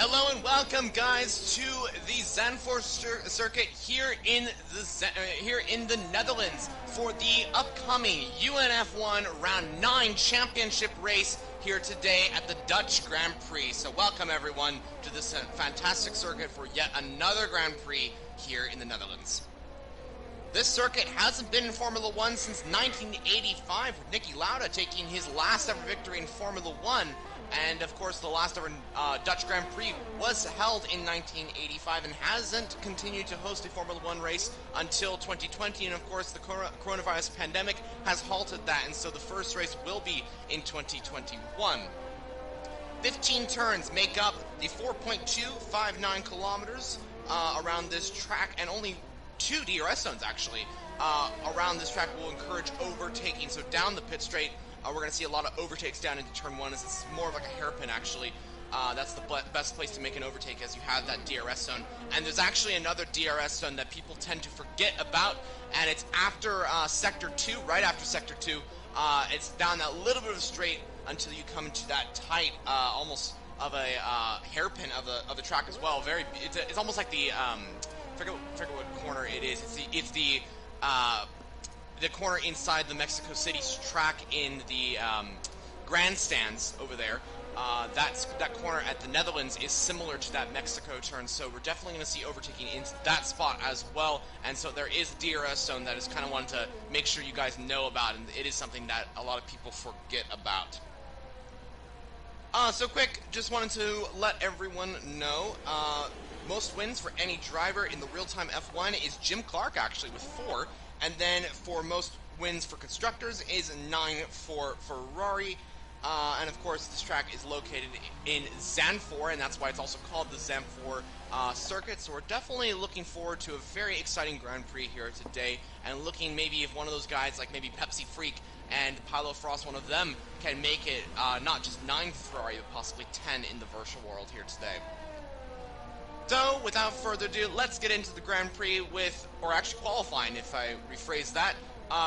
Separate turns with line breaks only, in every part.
Hello and welcome, guys, to the Zandvoort circuit here in the Netherlands for the upcoming UNF1 Round 9 Championship race here today at the Dutch Grand Prix. So welcome everyone to this fantastic circuit for yet another Grand Prix here in the Netherlands. This circuit hasn't been in Formula 1 since 1985, with Niki Lauda taking his last ever victory in Formula 1. And of course, the last ever Dutch Grand Prix was held in 1985 and hasn't continued to host a Formula 1 race until 2020. And of course, the coronavirus pandemic has halted that, and so the first race will be in 2021. 15 turns make up the 4.259 kilometers around this track, and only 2 DRS zones actually around this track will encourage overtaking. So down the pit straight, we're going to see a lot of overtakes down into turn 1, as it's more of like a hairpin actually. That's the best place to make an overtake, as you have that DRS zone. And there's actually another DRS zone that people tend to forget about, and it's after Sector 2, right after Sector 2. It's down that little bit of a straight until you come into that tight, almost of a hairpin of the track as well. It's almost like the, forget what corner it is. It's the corner inside the Mexico City track in the grandstands over there. That corner at the Netherlands is similar to that Mexico turn, so we're definitely going to see overtaking in that spot as well. And so there is a DRS zone that is kind of wanted to make sure you guys know about, and it is something that a lot of people forget about. So quick, just wanted to let everyone know, most wins for any driver in the real-time F1 is Jim Clark, actually, with 4. And then for most wins for constructors is 9 for Ferrari. And of course, this track is located in Zandvoort, and that's why it's also called the Zandvoort circuit. So we're definitely looking forward to a very exciting Grand Prix here today, and looking maybe if one of those guys, like maybe Pepsi Freak and Pilo Frost, one of them, can make it not just 9 for Ferrari, but possibly 10 in the virtual world here today. So, without further ado, let's get into the Grand Prix or actually qualifying, if I rephrase that.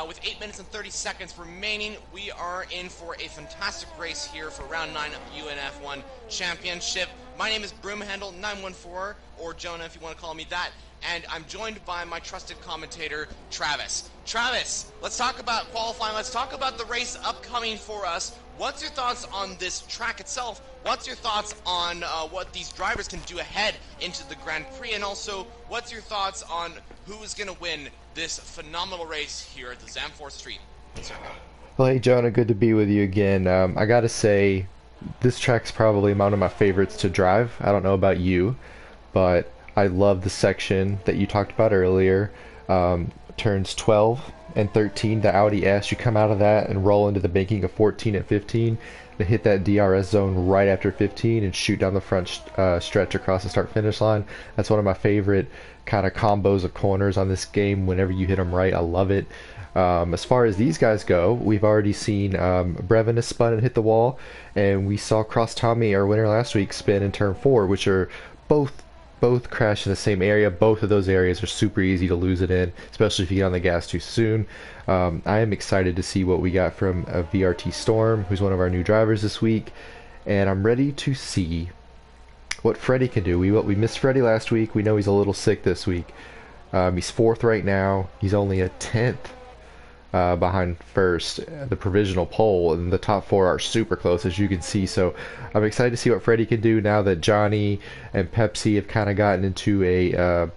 With 8 minutes and 30 seconds remaining, we are in for a fantastic race here for Round 9 of UNF1 Championship. My name is Broomhandle914, or Jonah if you want to call me that, and I'm joined by my trusted commentator, Travis. Travis, let's talk about qualifying, let's talk about the race upcoming for us. What's your thoughts on this track itself? What's your thoughts on what these drivers can do ahead into the Grand Prix? And also, what's your thoughts on who is going to win this phenomenal race here at the Zandvoort Street circuit?
Well, hey, Jonah, good to be with you again. I gotta say, this track's probably one of my favorites to drive. I don't know about you, but I love the section that you talked about earlier. Turns 12 and 13, the Audi S, you come out of that and roll into the banking of 14 and 15 to hit that DRS zone right after 15 and shoot down the front stretch across the start-finish line. That's one of my favorite kind of combos of corners on this game. Whenever you hit them right, I love it. As far as these guys go, we've already seen Brevin has spun and hit the wall, and we saw Cross Tommy, our winner last week, spin in turn 4, which are both crash in the same area. Both of those areas are super easy to lose it in, especially if you get on the gas too soon. I am excited to see what we got from VRT Storm, who's one of our new drivers this week, and I'm ready to see what Freddie can do. We missed Freddie last week. We know he's a little sick this week. He's 4th right now. He's only a 10th behind first, the provisional pole, and the top 4 are super close, as you can see. So I'm excited to see what Freddie can do now that Johnny and Pepsi have kind of gotten into a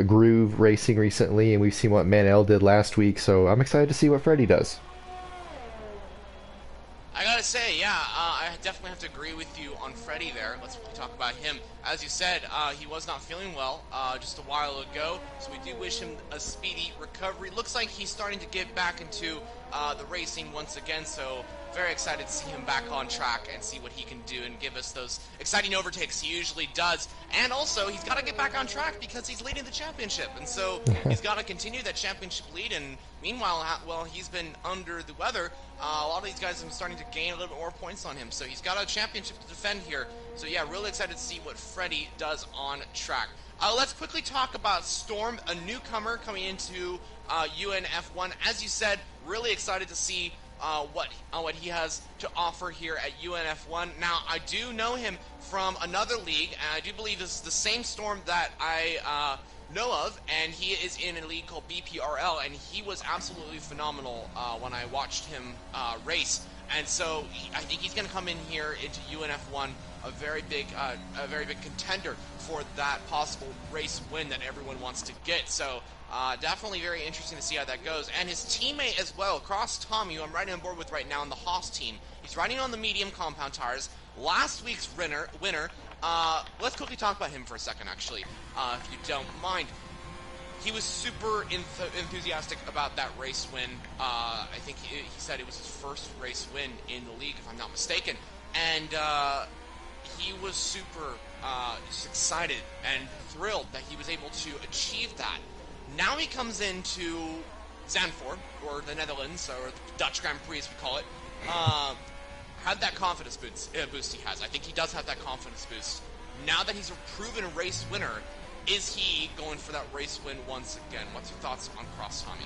groove racing recently, and we've seen what Manel did last week. So I'm excited to see what Freddie does.
I gotta say, yeah, I definitely have to agree with you on Freddie there. Let's talk about him. As you said, he was not feeling well just a while ago, so we do wish him a speedy recovery. Looks like he's starting to get back into the racing once again, so very excited to see him back on track and see what he can do and give us those exciting overtakes he usually does. And also, he's got to get back on track because he's leading the championship, and so he's got to continue that championship lead. And meanwhile, while he's been under the weather, a lot of these guys have been starting to gain a little bit more points on him, so he's got a championship to defend here. So yeah, really excited to see what Freddie does on track. Let's quickly talk about Storm, a newcomer coming into UNF1. As you said, really excited to see what he has to offer here at UNF1. Now, I do know him from another league, and I do believe this is the same Storm that I know of, and he is in a league called BPRL, and he was absolutely phenomenal when I watched him race. And so I think he's going to come in here into UNF1 a very big contender for that possible race win that everyone wants to get. So definitely very interesting to see how that goes. And his teammate as well, Cross Tommy, who I'm riding on board with right now in the Haas team. He's riding on the medium compound tires. Last week's winner. Let's quickly talk about him for a second, actually, if you don't mind. He was super enthusiastic about that race win. I think he said it was his first race win in the league, if I'm not mistaken. And he was super just excited and thrilled that he was able to achieve that. Now he comes into Zandvoort, or the Netherlands, or the Dutch Grand Prix as we call it. Had that confidence boost he has. I think he does have that confidence boost. Now that he's a proven race winner, is he going for that race win once again? What's your thoughts on Cross Tommy?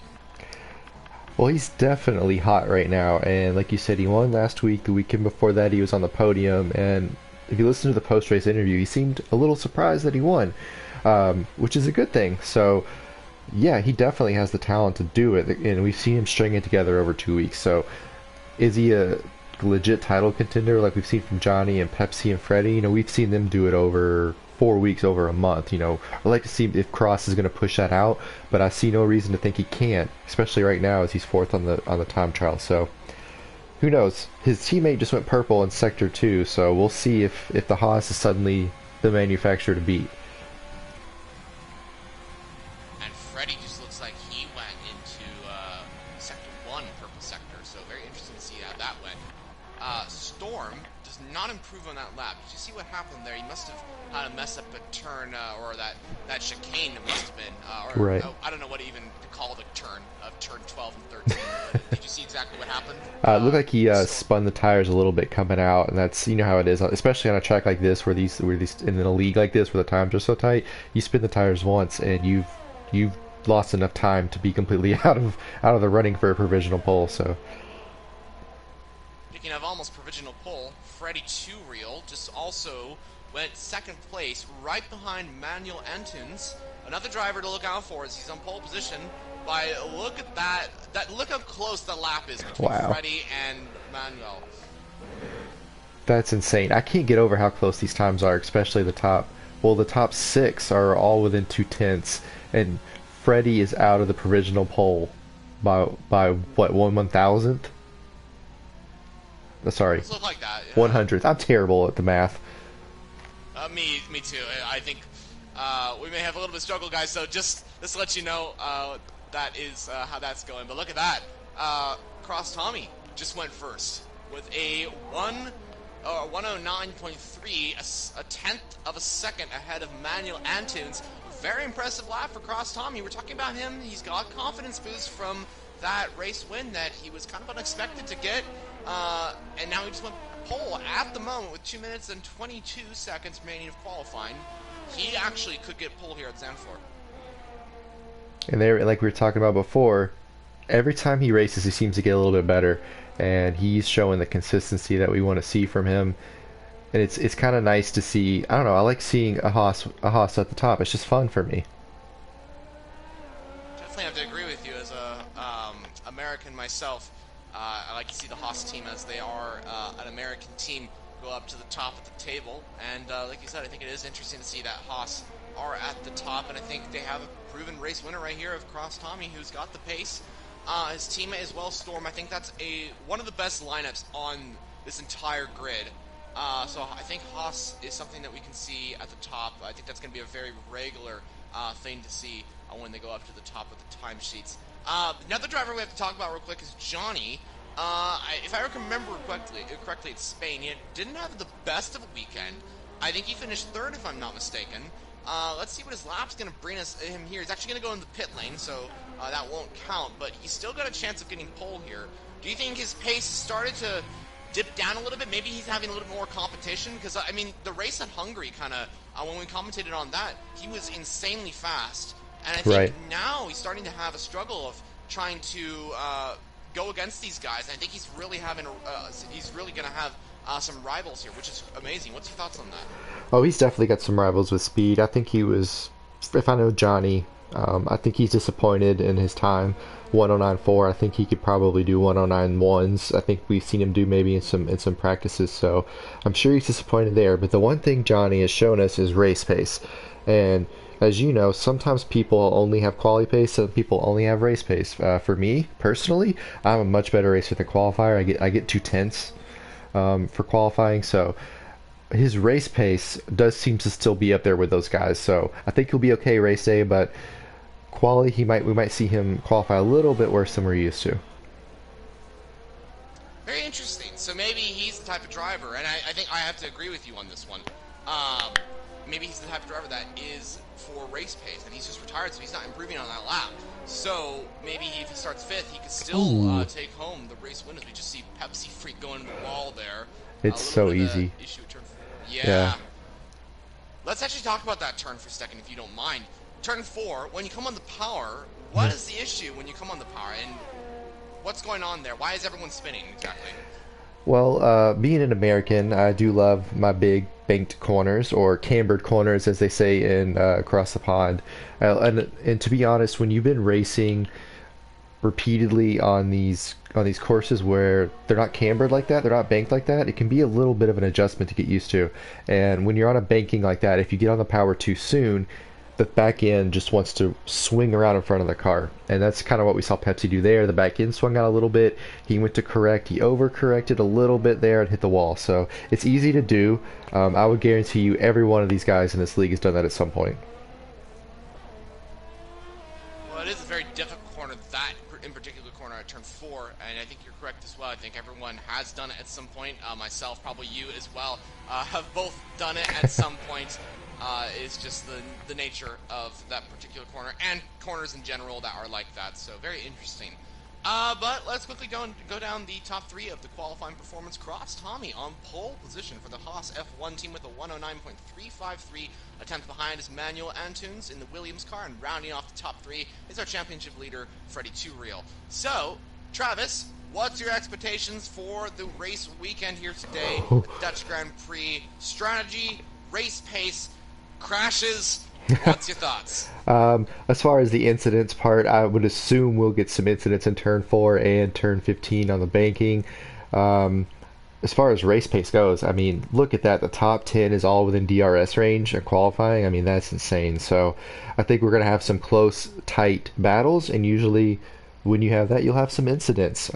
Well, he's definitely hot right now, and like you said, he won last week. The weekend before that, he was on the podium, and if you listen to the post-race interview, he seemed a little surprised that he won, which is a good thing. So, yeah, he definitely has the talent to do it, and we've seen him string it together over 2 weeks. So, is he a legit title contender like we've seen from Johnny and Pepsi and Freddie? You know, we've seen them do it over 4 weeks, over a month. You know, I'd like to see if Cross is going to push that out, but I see no reason to think he can't, especially right now as he's fourth on the time trial. So who knows? His teammate just went purple in Sector 2, so we'll see if the Haas is suddenly the manufacturer to beat.
And Freddie just looks like he went into Sector 1, purple sector, so very interesting to see how that went. Storm does not improve on that lap. Did you see what happened there? He must have had a mess up a turn, or that chicane it must have been.
Right.
I don't know what even to call the turn of turn 12 and 13. Did you see exactly what happened?
It looked like he spun the tires a little bit coming out, and that's, you know how it is, especially on a track like this where these in a league like this where the times are so tight. You spin the tires once, and you've lost enough time to be completely out of the running for a provisional pole. So.
Speaking of almost provisional pole, Freddie 2-Reel just also went second place, right behind Manuel Antunes. Another driver to look out for as he's on pole position. Look at that! Look how close the lap is between Freddie and Manuel.
That's insane. I can't get over how close these times are, especially the top. Well, the top 6 are all within 2/10, and Freddie is out of the provisional pole by what, 1/1000th? Sorry,
Look like that.
100th. I'm terrible at the math.
Me too. I think we may have a little bit of struggle, guys. So just to let you know, that is how that's going. But look at that. Cross Tommy just went first with a 109.3, a tenth of a second ahead of Manuel Antunes. Very impressive lap for Cross Tommy. We're talking about him. He's got confidence boost from that race win that he was kind of unexpected to get. And now he just went pole at the moment with 2 minutes and 22 seconds remaining of qualifying. He actually could get pole here at Zandvoort.
And there, like we were talking about before, every time he races, he seems to get a little bit better, and he's showing the consistency that we want to see from him. And it's kind of nice to see. I don't know. I like seeing a Haas at the top. It's just fun for me.
Definitely have to agree with you as a American myself. I like to see the Haas team, as they are an American team, go up to the top of the table. And like you said, I think it is interesting to see that Haas are at the top, and I think they have a proven race winner right here of Cross Tommy, who's got the pace. His teammate as well, Storm. I think that's one of the best lineups on this entire grid. So I think Haas is something that we can see at the top. I think that's going to be a very regular thing to see when they go up to the top of the timesheets. Another driver we have to talk about real quick is Johnny. If I remember correctly, it's Spain. He didn't have the best of a weekend. I think he finished third, if I'm not mistaken. Let's see what his lap's going to bring him here. He's actually going to go in the pit lane, so that won't count. But he's still got a chance of getting pole here. Do you think his pace started to dip down a little bit? Maybe he's having a little bit more competition? Because, I mean, the race at Hungary kind of, when we commentated on that, he was insanely fast. And I think now he's starting to have a struggle of trying to go against these guys. And I think he's really going to have some rivals here, which is amazing. What's your thoughts on that?
Oh, he's definitely got some rivals with speed. I think he was, if I know Johnny, I think he's disappointed in his time. 109.4. I think he could probably do 109.1s. I think we've seen him do maybe in some practices. So I'm sure he's disappointed there. But the one thing Johnny has shown us is race pace. And as you know, sometimes people only have quali pace, some people only have race pace. For me personally, I'm a much better racer than qualifier. I get too tense for qualifying. So his race pace does seem to still be up there with those guys. So I think he'll be okay race day, but quality we might see him qualify a little bit worse than we're used to.
Very interesting. So maybe he's the type of driver, and I think I have to agree with you on this one. Um, Maybe he's the type of driver that is for race pace, and he's just retired, so he's not improving on that lap. So maybe if he starts fifth, he could still take home the race win. As we just see Pepsi Freak going to the wall there.
It's so easy.
Issue with turn
Yeah.
Let's actually talk about that turn for a second, if you don't mind. Turn 4, when you come on the power, what is the issue when you come on the power, and what's going on there? Why is everyone spinning exactly?
Well, being an American, I do love my big banked corners, or cambered corners, as they say in across the pond. And to be honest, when you've been racing repeatedly on these courses where they're not cambered like that, they're not banked like that, it can be a little bit of an adjustment to get used to. And when you're on a banking like that, if you get on the power too soon, the back end just wants to swing around in front of the car. And that's kind of what we saw Pepsi do there. The back end swung out a little bit. He went to correct. He overcorrected a little bit there and hit the wall. So it's easy to do. I would guarantee you every one of these guys in this league has done that at some point.
Well, it is a very difficult corner, that in particular corner at turn 4, and I think you're correct as well. I think everyone has done it at some point. Myself, probably you as well, have both done it at some point. Is just the nature of that particular corner, and corners in general that are like that. So very interesting. But let's quickly go down the top 3 of the qualifying performance cross. Tommy on pole position for the Haas F1 team with a 109.353. A tenth behind is Manuel Antunes in the Williams car, and rounding off the top 3 is our championship leader, Freddie Two-Reel. So, Travis, what's your expectations for the race weekend here today? The Dutch Grand Prix strategy, race pace, crashes. What's your thoughts?
As far as the incidents part, I would assume we'll get some incidents in turn 4 and turn 15 on the banking. As far as race pace goes, I mean, look at that. The top 10 is all within DRS range and qualifying. I mean, that's insane. So I think we're going to have some close, tight battles, and usually when you have that, you'll have some incidents.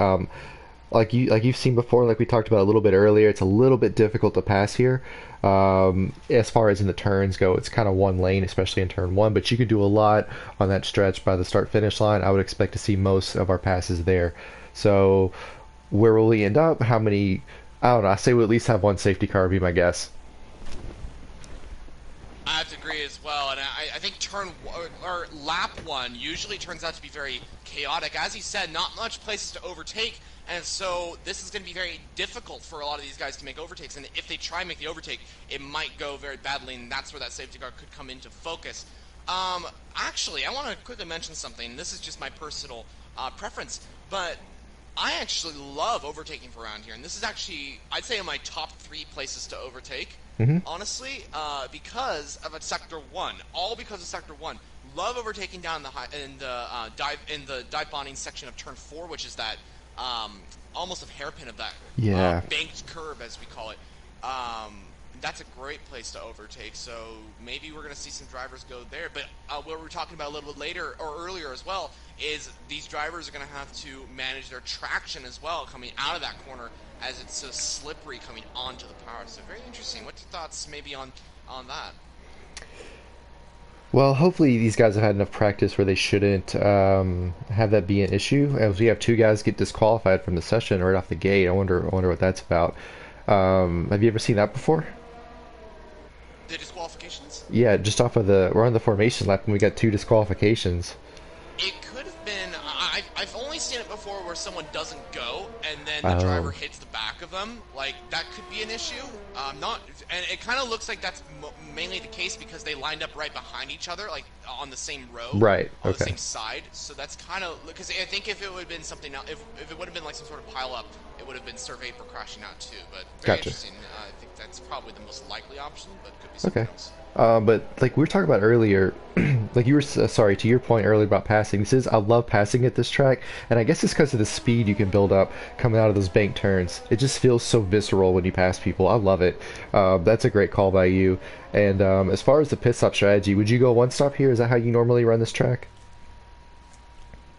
Like you've seen before, like we talked about a little bit earlier, it's a little bit difficult to pass here. As far as in the turns go, it's kind of one lane, especially in turn 1, but you can do a lot on that stretch by the start-finish line. I would expect to see most of our passes there. So where will we end up? How many? I don't know. I say we'll at least have one safety car, would be my guess.
I have to agree as well, and I think or lap 1 usually turns out to be very chaotic. As he said, not much places to overtake, and so this is going to be very difficult for a lot of these guys to make overtakes, and if they try and make the overtake, it might go very badly, and that's where that safety car could come into focus. Actually, I want to quickly mention something. This is just my personal preference, but I actually love overtaking for around here, and this is actually, I'd say, in my top 3 places to overtake. Honestly, because of a sector 1, all because of sector 1. Love overtaking down in the dive bonding section of turn 4, which is that almost a hairpin of that banked curve, as we call it. That's a great place to overtake. So maybe we're going to see some drivers go there. But what we're talking about a little bit later or earlier as well is these drivers are going to have to manage their traction as well coming out of that corner, as it's so slippery coming onto the power. So very interesting. What's your thoughts maybe on that?
Well, hopefully these guys have had enough practice where they shouldn't have that be an issue. As we have 2 guys get disqualified from the session right off the gate, I wonder what that's about. Have you ever seen that before?
The disqualifications?
Yeah, just off of we're on the formation lap and we got 2 disqualifications.
It could have been. I've only seen it before where someone doesn't go and then the
Oh.
driver hits the back of them. Like, that could be an issue. And it kind of looks like that's mainly the case because they lined up right behind each other, like on the same row,
Right,
on the
okay.
same side. So that's kind of because I think if it would have been something else, if it would have been like some sort of pile up, it would have been Sir Vapor crashing out too. But very
Gotcha.
interesting. I think that's probably the most likely option, but could be something
Okay.
else.
But like we were talking about earlier, like you were sorry to your point earlier about passing. I love passing at this track, and I guess it's because of the speed you can build up coming out of those bank turns. It just feels so visceral when you pass people. I love it. That's a great call by you. And as far as the pit stop strategy, would you go one stop here? Is that how you normally run this track?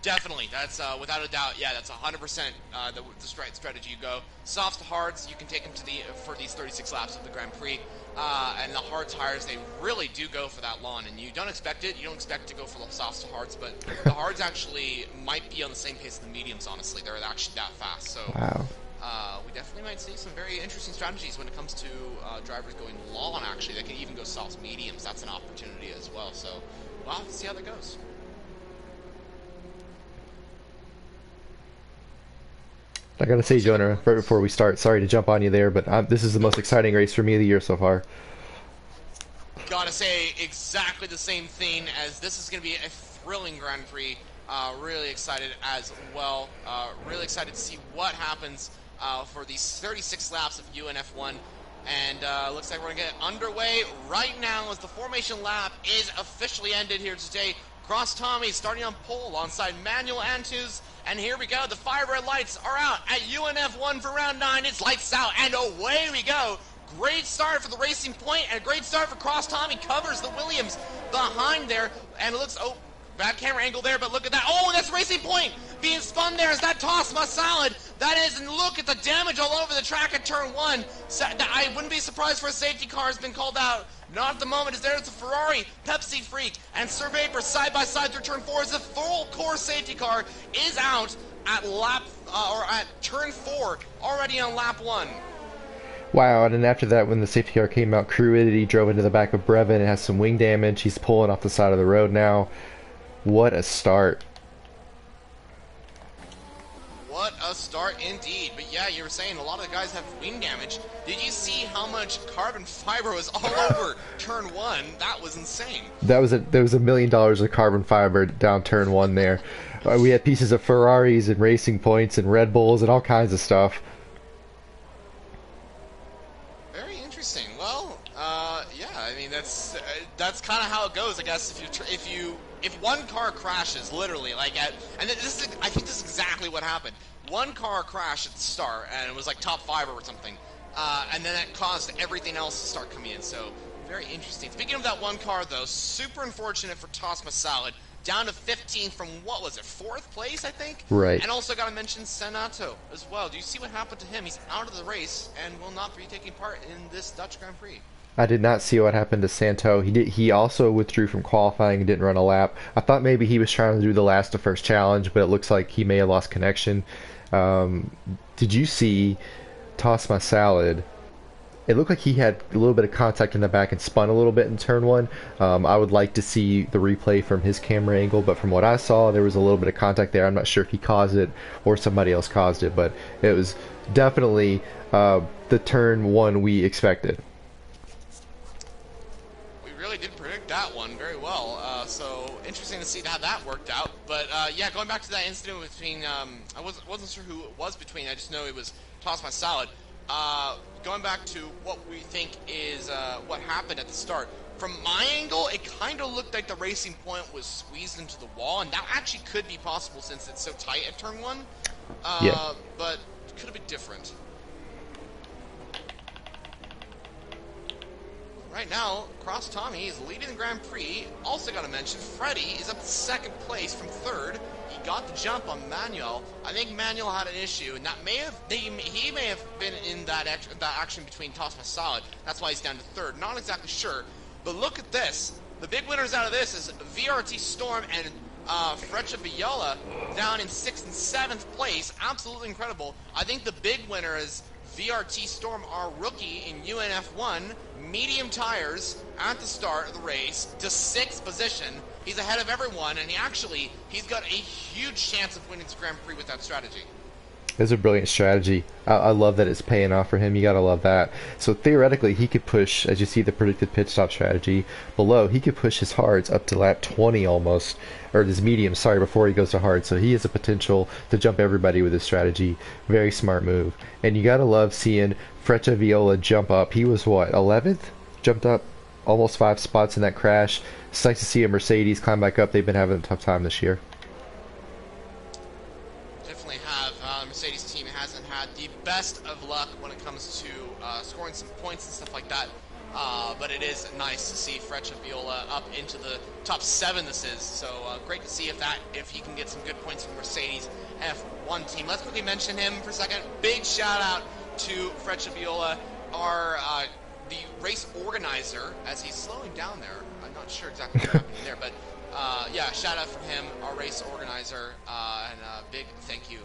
Definitely, that's without a doubt. Yeah, that's 100% the strategy you go. Softs to hards, you can take them to for these 36 laps of the Grand Prix, and the hard tires they really do go for that lawn, and you don't expect it. You don't expect to go for the softs to hards, but the hards actually might be on the same pace as the mediums. Honestly, they're actually that fast. So
Wow.
we definitely might see some very interesting strategies when it comes to drivers going lawn. Actually, they can even go softs mediums. That's an opportunity as well. So we'll have to see how that goes.
I gotta say, Jonah, right before we start, sorry to jump on you there, but this is the most exciting race for me of the year so far.
Gotta say exactly the same thing, as this is gonna be a thrilling Grand Prix. Really excited as well. Really excited to see what happens for these 36 laps of UNF1. And looks like we're gonna get underway right now as the formation lap is officially ended here today. Cross Tommy starting on pole alongside Manuel Antus. And here we go. The 5 red lights are out at UNF1 for round 9. It's lights out and away we go. Great start for the Racing Point and a great start for Cross Tommy. Covers the Williams behind there. And it looks, oh, bad camera angle there, but look at that. Oh, that's Racing Point being spun there. Is that toss my salad? That is, and look at the damage all over the track at turn 1. I wouldn't be surprised for a safety car has been called out. Not at the moment, as there's a Ferrari, Pepsi Freak, and Sir Vapor side by side through turn 4 as the full core safety car is out at at turn 4, already on lap 1.
Wow, and then after that, when the safety car came out, he drove into the back of Brevin and has some wing damage. He's pulling off the side of the road now. What a start.
What a start indeed. But yeah, you were saying a lot of the guys have wing damage. Did you see how much carbon fiber was all over turn 1? That was insane.
There was $1 million of carbon fiber down turn 1 there. We had pieces of Ferraris and Racing Points and Red Bulls and all kinds of stuff.
Very interesting. Well, yeah, I mean that's kind of how it goes, I guess. If one car crashes, literally, like I think this is exactly what happened. One car crashed at the start, and it was like top 5 or something, and then that caused everything else to start coming in. So very interesting. Speaking of that one car, though, super unfortunate for Toss Masalad. Down to 15 from, what was it, 4th place, I think?
Right.
And also got to mention Senato as well. Do you see what happened to him? He's out of the race and will not be taking part in this Dutch Grand Prix.
I did not see what happened to Santo. He also withdrew from qualifying and didn't run a lap. I thought maybe he was trying to do the last to first challenge, but it looks like he may have lost connection. Did you see Toss My Salad? It looked like he had a little bit of contact in the back and spun a little bit in turn 1. I would like to see the replay from his camera angle, but from what I saw, there was a little bit of contact there. I'm not sure if he caused it or somebody else caused it, but it was definitely the turn 1 we expected.
Really did predict that one very well, so interesting to see how that worked out. But yeah, going back to that incident between, I wasn't sure who it was between, I just know it was Toss My Salad. Going back to what we think is what happened at the start, from my angle, it kind of looked like the Racing Point was squeezed into the wall, and that actually could be possible since it's so tight at turn 1,
Yeah.
but it could have been different. Right now, Cross Tommy is leading the Grand Prix. Also got to mention, Freddie is up to 2nd place from 3rd. He got the jump on Manuel. I think Manuel had an issue, and that he may have been in that action between Toss My Salad. That's why he's down to 3rd. Not exactly sure, but look at this. The big winners out of this is VRT Storm and Frecha Viola down in 6th and 7th place. Absolutely incredible. I think the big winner is VRT Storm, our rookie in UNF1, medium tires at the start of the race to 6th position. He's ahead of everyone, and he's got a huge chance of winning this Grand Prix with that strategy.
It's a brilliant strategy. I love that it's paying off for him. You gotta love that. So theoretically, he could push, as you see the predicted pit stop strategy below, he could push his hards up to lap 20 almost, or his medium, sorry, before he goes to hard. So he has a potential to jump everybody with his strategy. Very smart move. And you gotta love seeing Freccia Viola jump up. He was what, 11th? Jumped up almost 5 spots in that crash. It's nice to see a Mercedes climb back up. They've been having a tough time this year.
Mercedes team hasn't had the best of luck when it comes to scoring some points and stuff like that. But it is nice to see Freccia Viola up into the top 7 this is. So great to see if he can get some good points from Mercedes F1 team. Let's quickly mention him for a second. Big shout out to Freccia Viola, the race organizer, as he's slowing down there. I'm not sure exactly what's happening there, but yeah, shout out for him, our race organizer, and a big thank you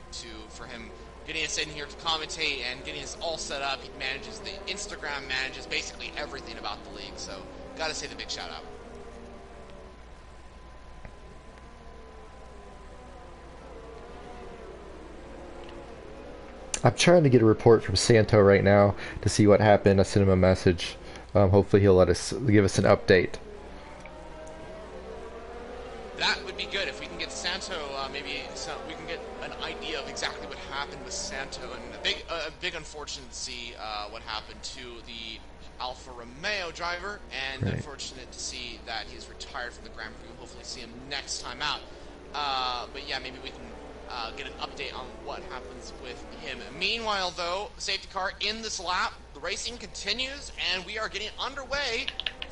for him getting us in here to commentate and getting us all set up. He manages the Instagram, manages basically everything about the league, so gotta say the big shout out.
I'm trying to get a report from Santo right now to see what happened. I sent him a message. Hopefully he'll give us an update.
That would be good if we can get Santo. Maybe we can get an idea of exactly what happened with Santo, and a big unfortunate to see what happened to the Alfa Romeo driver, and
right.
Unfortunate to see that he's retired from the Grand Prix. We'll hopefully see him next time out. But yeah, maybe we can get an update on what happens with him. Meanwhile, though, safety car in this lap, the racing continues, and we are getting underway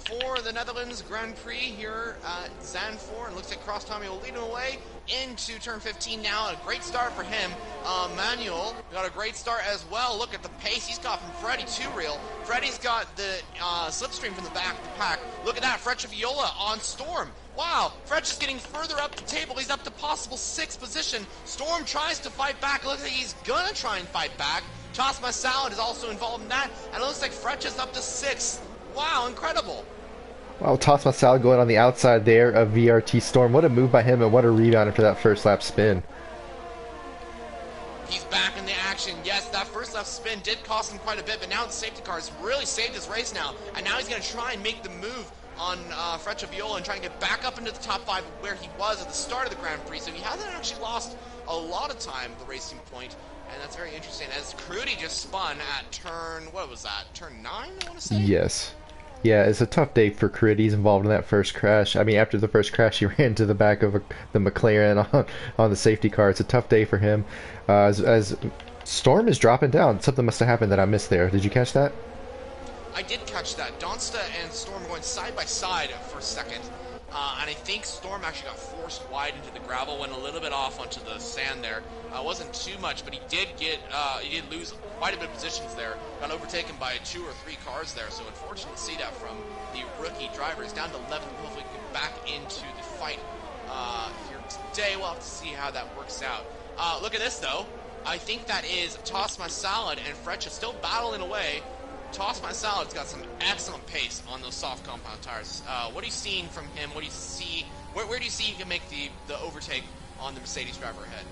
for the Netherlands Grand Prix here at Zandvoort. And looks like Cross Tommy will lead him away into turn 15 now. A great start for him. Manuel got a great start as well. Look at the pace he's got from Freddie Two-Reel. Freddie's got the slipstream from the back of the pack. Look at that, Freccia Viola on Storm. Wow, Freccia's getting further up the table. He's up to possible 6th position. Storm tries to fight back. It looks like he's gonna try and fight back. Toss My Salad is also involved in that. And it looks like Freccia's up to 6th. Wow, incredible.
Wow, Toss My Salad going on the outside there of VRT Storm. What a move by him, and what a rebound after that first lap spin.
He's back in the action. Yes, that first lap spin did cost him quite a bit, but now the safety car has really saved his race now. And now he's going to try and make the move on Freccia Viola and try and get back up into the top 5 where he was at the start of the Grand Prix. So he hasn't actually lost a lot of time at the racing point, and that's very interesting. As Crudy just spun at turn, what was that, turn 9, I want to say?
Yes. Yeah, it's a tough day for Crudy. He's involved in that first crash. I mean, after the first crash, he ran to the back of the McLaren on the safety car. It's a tough day for him. As Storm is dropping down, something must have happened that I missed there. Did you catch that?
I did catch that. Donsta and Storm going side by side for a second. And I think Storm actually got forced wide into the gravel, went a little bit off onto the sand there. Wasn't too much, but he did lose quite a bit of positions there. Got overtaken by 2 or 3 cars there, so unfortunate to see that from the rookie driver. He's down to 11th. Hopefully get back into the fight here today. We'll have to see how that works out. Look at this, though. I think that is Toss My Salad and Freccia still battling away. Toss My Salad's got some excellent pace on those soft compound tires. What are you seeing from him? What do you see? Where do you see he can make the overtake on the Mercedes driver ahead?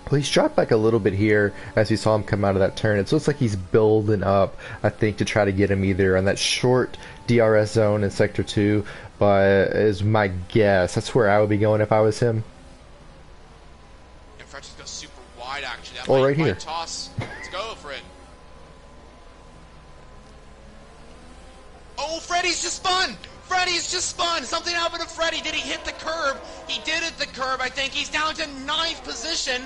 Well, he's dropped back a little bit here as we saw him come out of that turn. It looks like he's building up, I think, to try to get him either on that short DRS zone in Sector 2, but is my guess. That's where I would be going if I was him.
And Freccia's goes super wide, actually. That
right here.
Toss. Let's go for it. Oh, Freddie's just spun! Freddie's just spun! Something happened to Freddie. Did he hit the curb? He did hit the curb, I think. He's down to 9th position.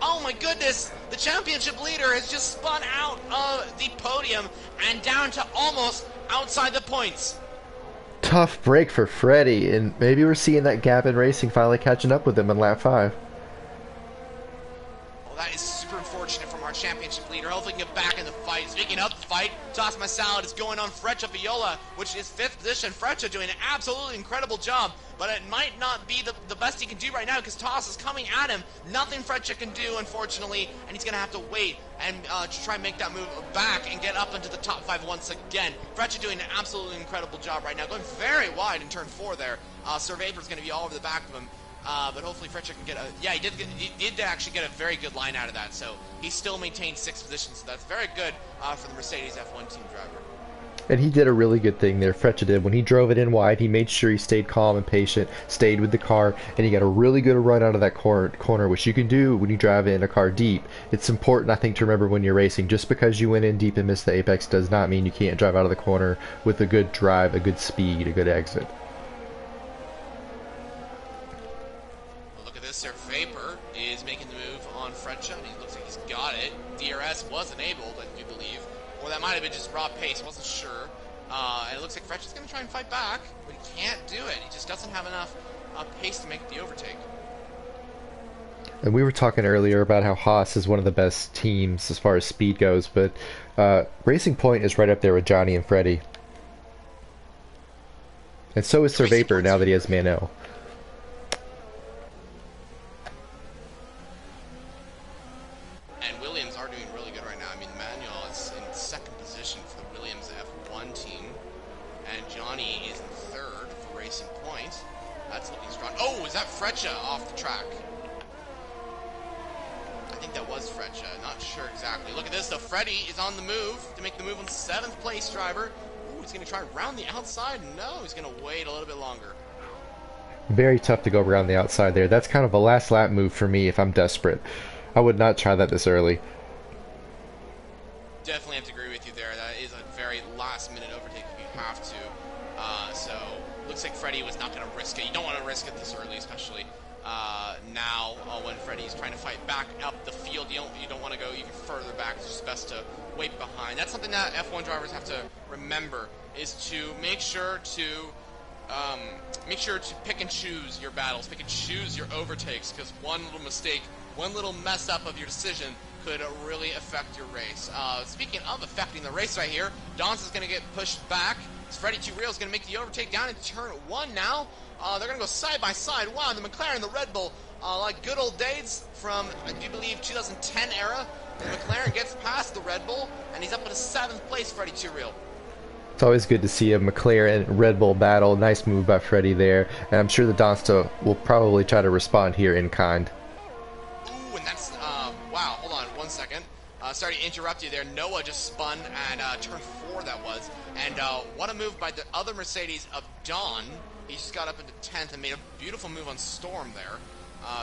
Oh my goodness. The championship leader has just spun out of the podium and down to almost outside the points.
Tough break for Freddie, and maybe we're seeing that gap in racing finally catching up with him in lap 5.
Well, Well, that is super unfortunate from our championship leader. Hopefully he can get back in the fight. Speaking of the fight, Toss My Salad is going on Freccia Viola, which is 5th position. Freccia doing an absolutely incredible job, but it might not be the best he can do right now because Toss is coming at him. Nothing Freccia can do, unfortunately, and he's going to have to wait and to try and make that move back and get up into the top 5 once again. Freccia doing an absolutely incredible job right now, going very wide in turn 4 there. Sir Vapor's going to be all over the back of him. But hopefully Freccia can get a... Yeah, he did actually get a very good line out of that, so he still maintained 6th position, so that's very good for the Mercedes F1 team driver.
And he did a really good thing there, Freccia did. When he drove it in wide, he made sure he stayed calm and patient, stayed with the car, and he got a really good run out of that corner, which you can do when you drive in a car deep. It's important, I think, to remember when you're racing. Just because you went in deep and missed the apex does not mean you can't drive out of the corner with a good drive, a good speed, a good exit.
Sir Vapor is making the move on Freccia, and he looks like he's got it. DRS was enabled, I do believe. Or that might have been just raw pace, wasn't sure. And it looks like Freccia's going to try and fight back, but he can't do it. He just doesn't have enough pace to make the overtake.
And we were talking earlier about how Haas is one of the best teams as far as speed goes, but Racing Point is right up there with Johnny and Freddie. And so is Sir Vapor now that he has Manel.
Freccia off the track. I think that was Freccia, not sure exactly. Look at this though, Freddie is on the move to make the move on the 7th place driver. Ooh, he's going to try around the outside. No, he's going to wait a little bit longer.
Very tough to go around the outside there. That's kind of a last lap move for me if I'm desperate. I would not try that this early.
Definitely have to agree with you there. That is a very last minute overtake if you have to. So looks like Freddie was not going to risk it. You don't want to risk it this early, especially now when Freddie's trying to fight back up the field. You don't want to go even further back. It's just best to wait behind. That's something that F1 drivers have to remember, is to make sure to pick and choose your battles, pick and choose your overtakes, because one little mistake, one little mess up of your decision could really affect your race. Speaking of affecting the race right here, Dons is going to get pushed back. Freddie 2 Real is going to make the overtake down into turn 1 now. They're going to go side by side. Wow, the McLaren, the Red Bull, like good old days from, I do believe, 2010 era. The McLaren gets past the Red Bull, and he's up at a 7th place, Freddie 2 Real.
It's always good to see a McLaren Red Bull battle. Nice move by Freddie there. And I'm sure the Donsta will probably try to respond here in kind.
Ooh, and that's, wow, hold on 1 second. Sorry to interrupt you there. Noah just spun, and turn 4 that was. And what a move by the other Mercedes of Don. He just got up into 10th and made a beautiful move on Storm there.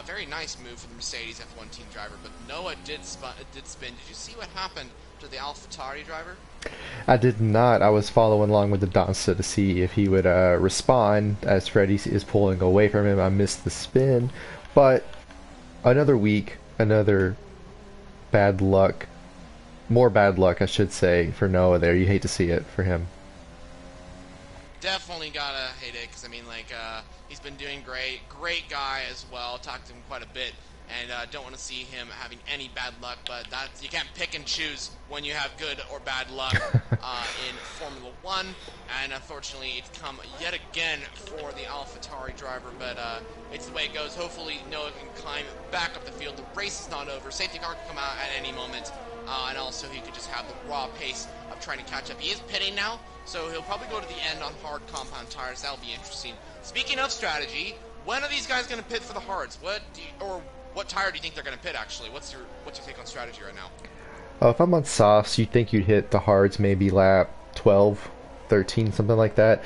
Very nice move for the Mercedes F1 team driver, but Noah did spin. Did you see what happened to the AlphaTauri driver?
I did not. I was following along with the Donsta to see if he would respond as Freddie is pulling away from him. I missed the spin, but another week, another bad luck. More bad luck, I should say, for Noah there. You hate to see it for him.
Definitely gotta hate it, because I mean, like, he's been doing great guy as well. Talked to him quite a bit, and don't want to see him having any bad luck. But that's, you can't pick and choose when you have good or bad luck in Formula One. And unfortunately, it's come yet again for the AlphaTauri driver. But it's the way it goes. Hopefully, Noah can climb back up the field. The race is not over. Safety car can come out at any moment. And also, he could just have the raw pace of trying to catch up. He is pitting now, so he'll probably go to the end on hard compound tires. That'll be interesting. Speaking of strategy, when are these guys going to pit for the hards? What tire do you think they're going to pit, actually? What's your take on strategy right now?
If I'm on softs, you'd think you'd hit the hards maybe lap 12, 13, something like that.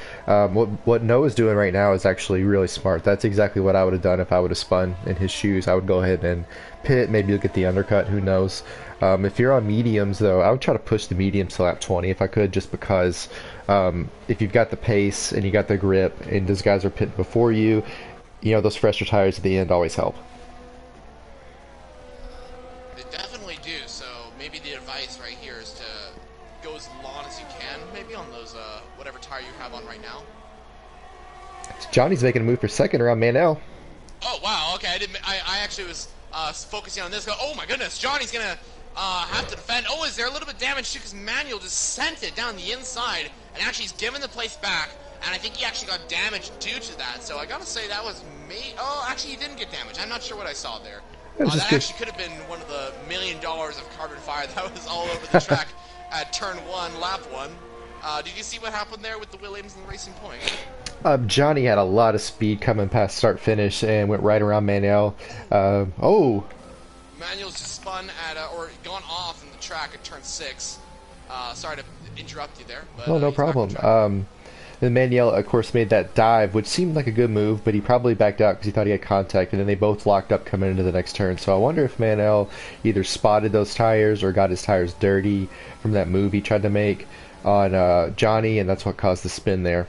What Noah's doing right now is actually really smart. That's exactly what I would have done if I would have spun in his shoes. I would go ahead and pit, maybe look at the undercut, who knows. If you're on mediums, though, I would try to push the mediums to lap 20 if I could, just because if you've got the pace and you got the grip and those guys are pitting before you, you know, those fresher tires at the end always help.
They definitely do, so maybe the advice right here is to go as long as you can, maybe on those, whatever tire you have on right now.
Johnny's making a move for second around Manel.
Oh, wow, okay, I actually was focusing on this. Oh my goodness, Johnny's gonna have to defend. Oh, is there a little bit of damage too? Because Manuel just sent it down the inside, and actually he's given the place back. And I think he actually got damaged due to that. So I gotta say that was me. Oh, actually he didn't get damaged. I'm not sure what I saw there. That actually could have been one of the $1 million of carbon fire that was all over the track at turn 1, lap 1. Did you see what happened there with the Williams and the Racing Point?
Johnny had a lot of speed coming past start finish and went right around Manuel. Oh,
Manuel's just spun at or gone off in the track at turn 6. Sorry to interrupt you there. But,
no problem. And Manuel, of course, made that dive, which seemed like a good move, but he probably backed out because he thought he had contact, and then they both locked up coming into the next turn. So I wonder if Manuel either spotted those tires or got his tires dirty from that move he tried to make on Johnny, and that's what caused the spin there.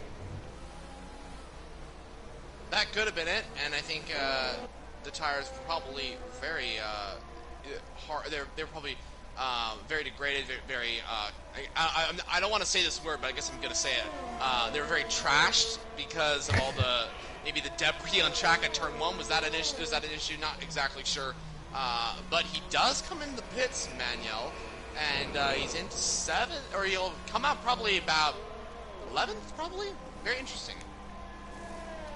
That could have been it, and I think the tires were probably very hard. They're probably very degraded, very. I don't want to say this word, but I guess I'm gonna say it. They were very trashed because of all the maybe the debris on track at turn 1. Was that an issue? Was that an issue? Not exactly sure. But he does come in the pits, Manuel, and he's into 7th, or he'll come out probably about 11th, probably. Very interesting.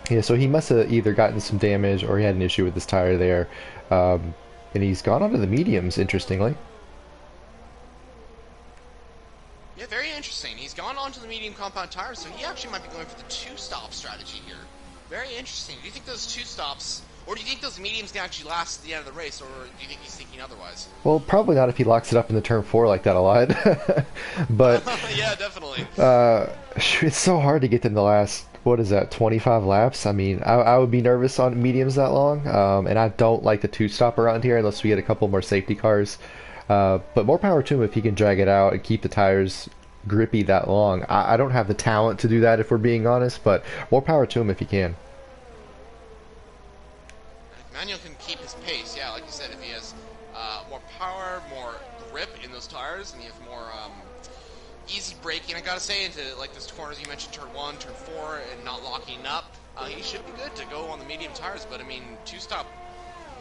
Yeah, so he must have either gotten some damage or he had an issue with his tire there. And he's gone onto the mediums, interestingly.
Yeah, very interesting. He's gone on to the medium compound tires, so he actually might be going for the 2-stop strategy here. Very interesting. Do you think those 2 stops, or do you think those mediums can actually last to the end of the race, or do you think he's thinking otherwise?
Well, probably not if he locks it up in the turn 4 like that a lot. But
yeah, definitely.
It's so hard to get in the last, what is that, 25 laps? I mean, I would be nervous on mediums that long, and I don't like the 2-stop around here unless we get a couple more safety cars. But more power to him if he can drag it out and keep the tires grippy that long. I don't have the talent to do that if we're being honest, but more power to him if he can.
Manuel can keep his pace, yeah, like you said, if he has more power, more grip in those tires, and he has more easy braking, I gotta say, into like those corners you mentioned, turn 1, turn 4, and not locking up, he should be good to go on the medium tires, but I mean, 2-stop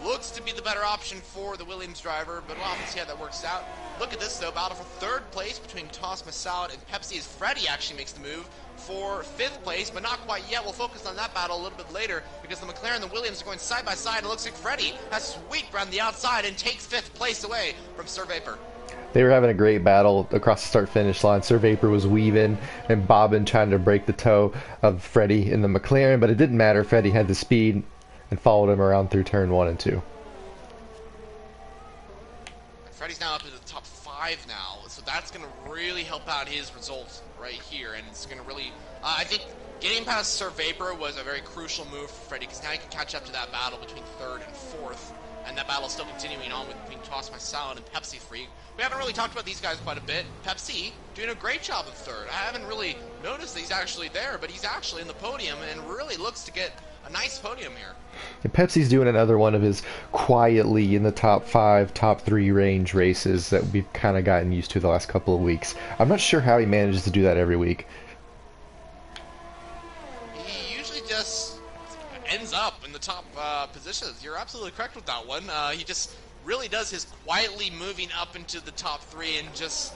looks to be the better option for the Williams driver, but we'll have to see how that works out. Look at this, though. Battle for 3rd place between Toss Massoud and Pepsi as Freddie actually makes the move for 5th place, but not quite yet. We'll focus on that battle a little bit later because the McLaren and the Williams are going side by side. It looks like Freddie has sweeped around the outside and takes 5th place away from Sir Vapor.
They were having a great battle across the start-finish line. Sir Vapor was weaving and bobbing, trying to break the toe of Freddie in the McLaren, but it didn't matter. Freddie had the speed and followed him around through turn 1 and 2.
Freddie's now up to the top 5 now, so that's going to really help out his results right here, and it's going to really, I think getting past Sir Vapor was a very crucial move for Freddie, because now he can catch up to that battle between 3rd and 4th, and that battle is still continuing on between Toss My Salad and Pepsi Freak. We haven't really talked about these guys quite a bit. Pepsi doing a great job at 3rd. I haven't really noticed that he's actually there, but he's actually in the podium, and really looks to get a nice podium here.
And Pepsi's doing another one of his quietly in the top 5, top 3 range races that we've kind of gotten used to the last couple of weeks. I'm not sure how he manages to do that every week.
He usually just ends up in the top positions. You're absolutely correct with that one. He just really does his quietly moving up into the top 3, and just,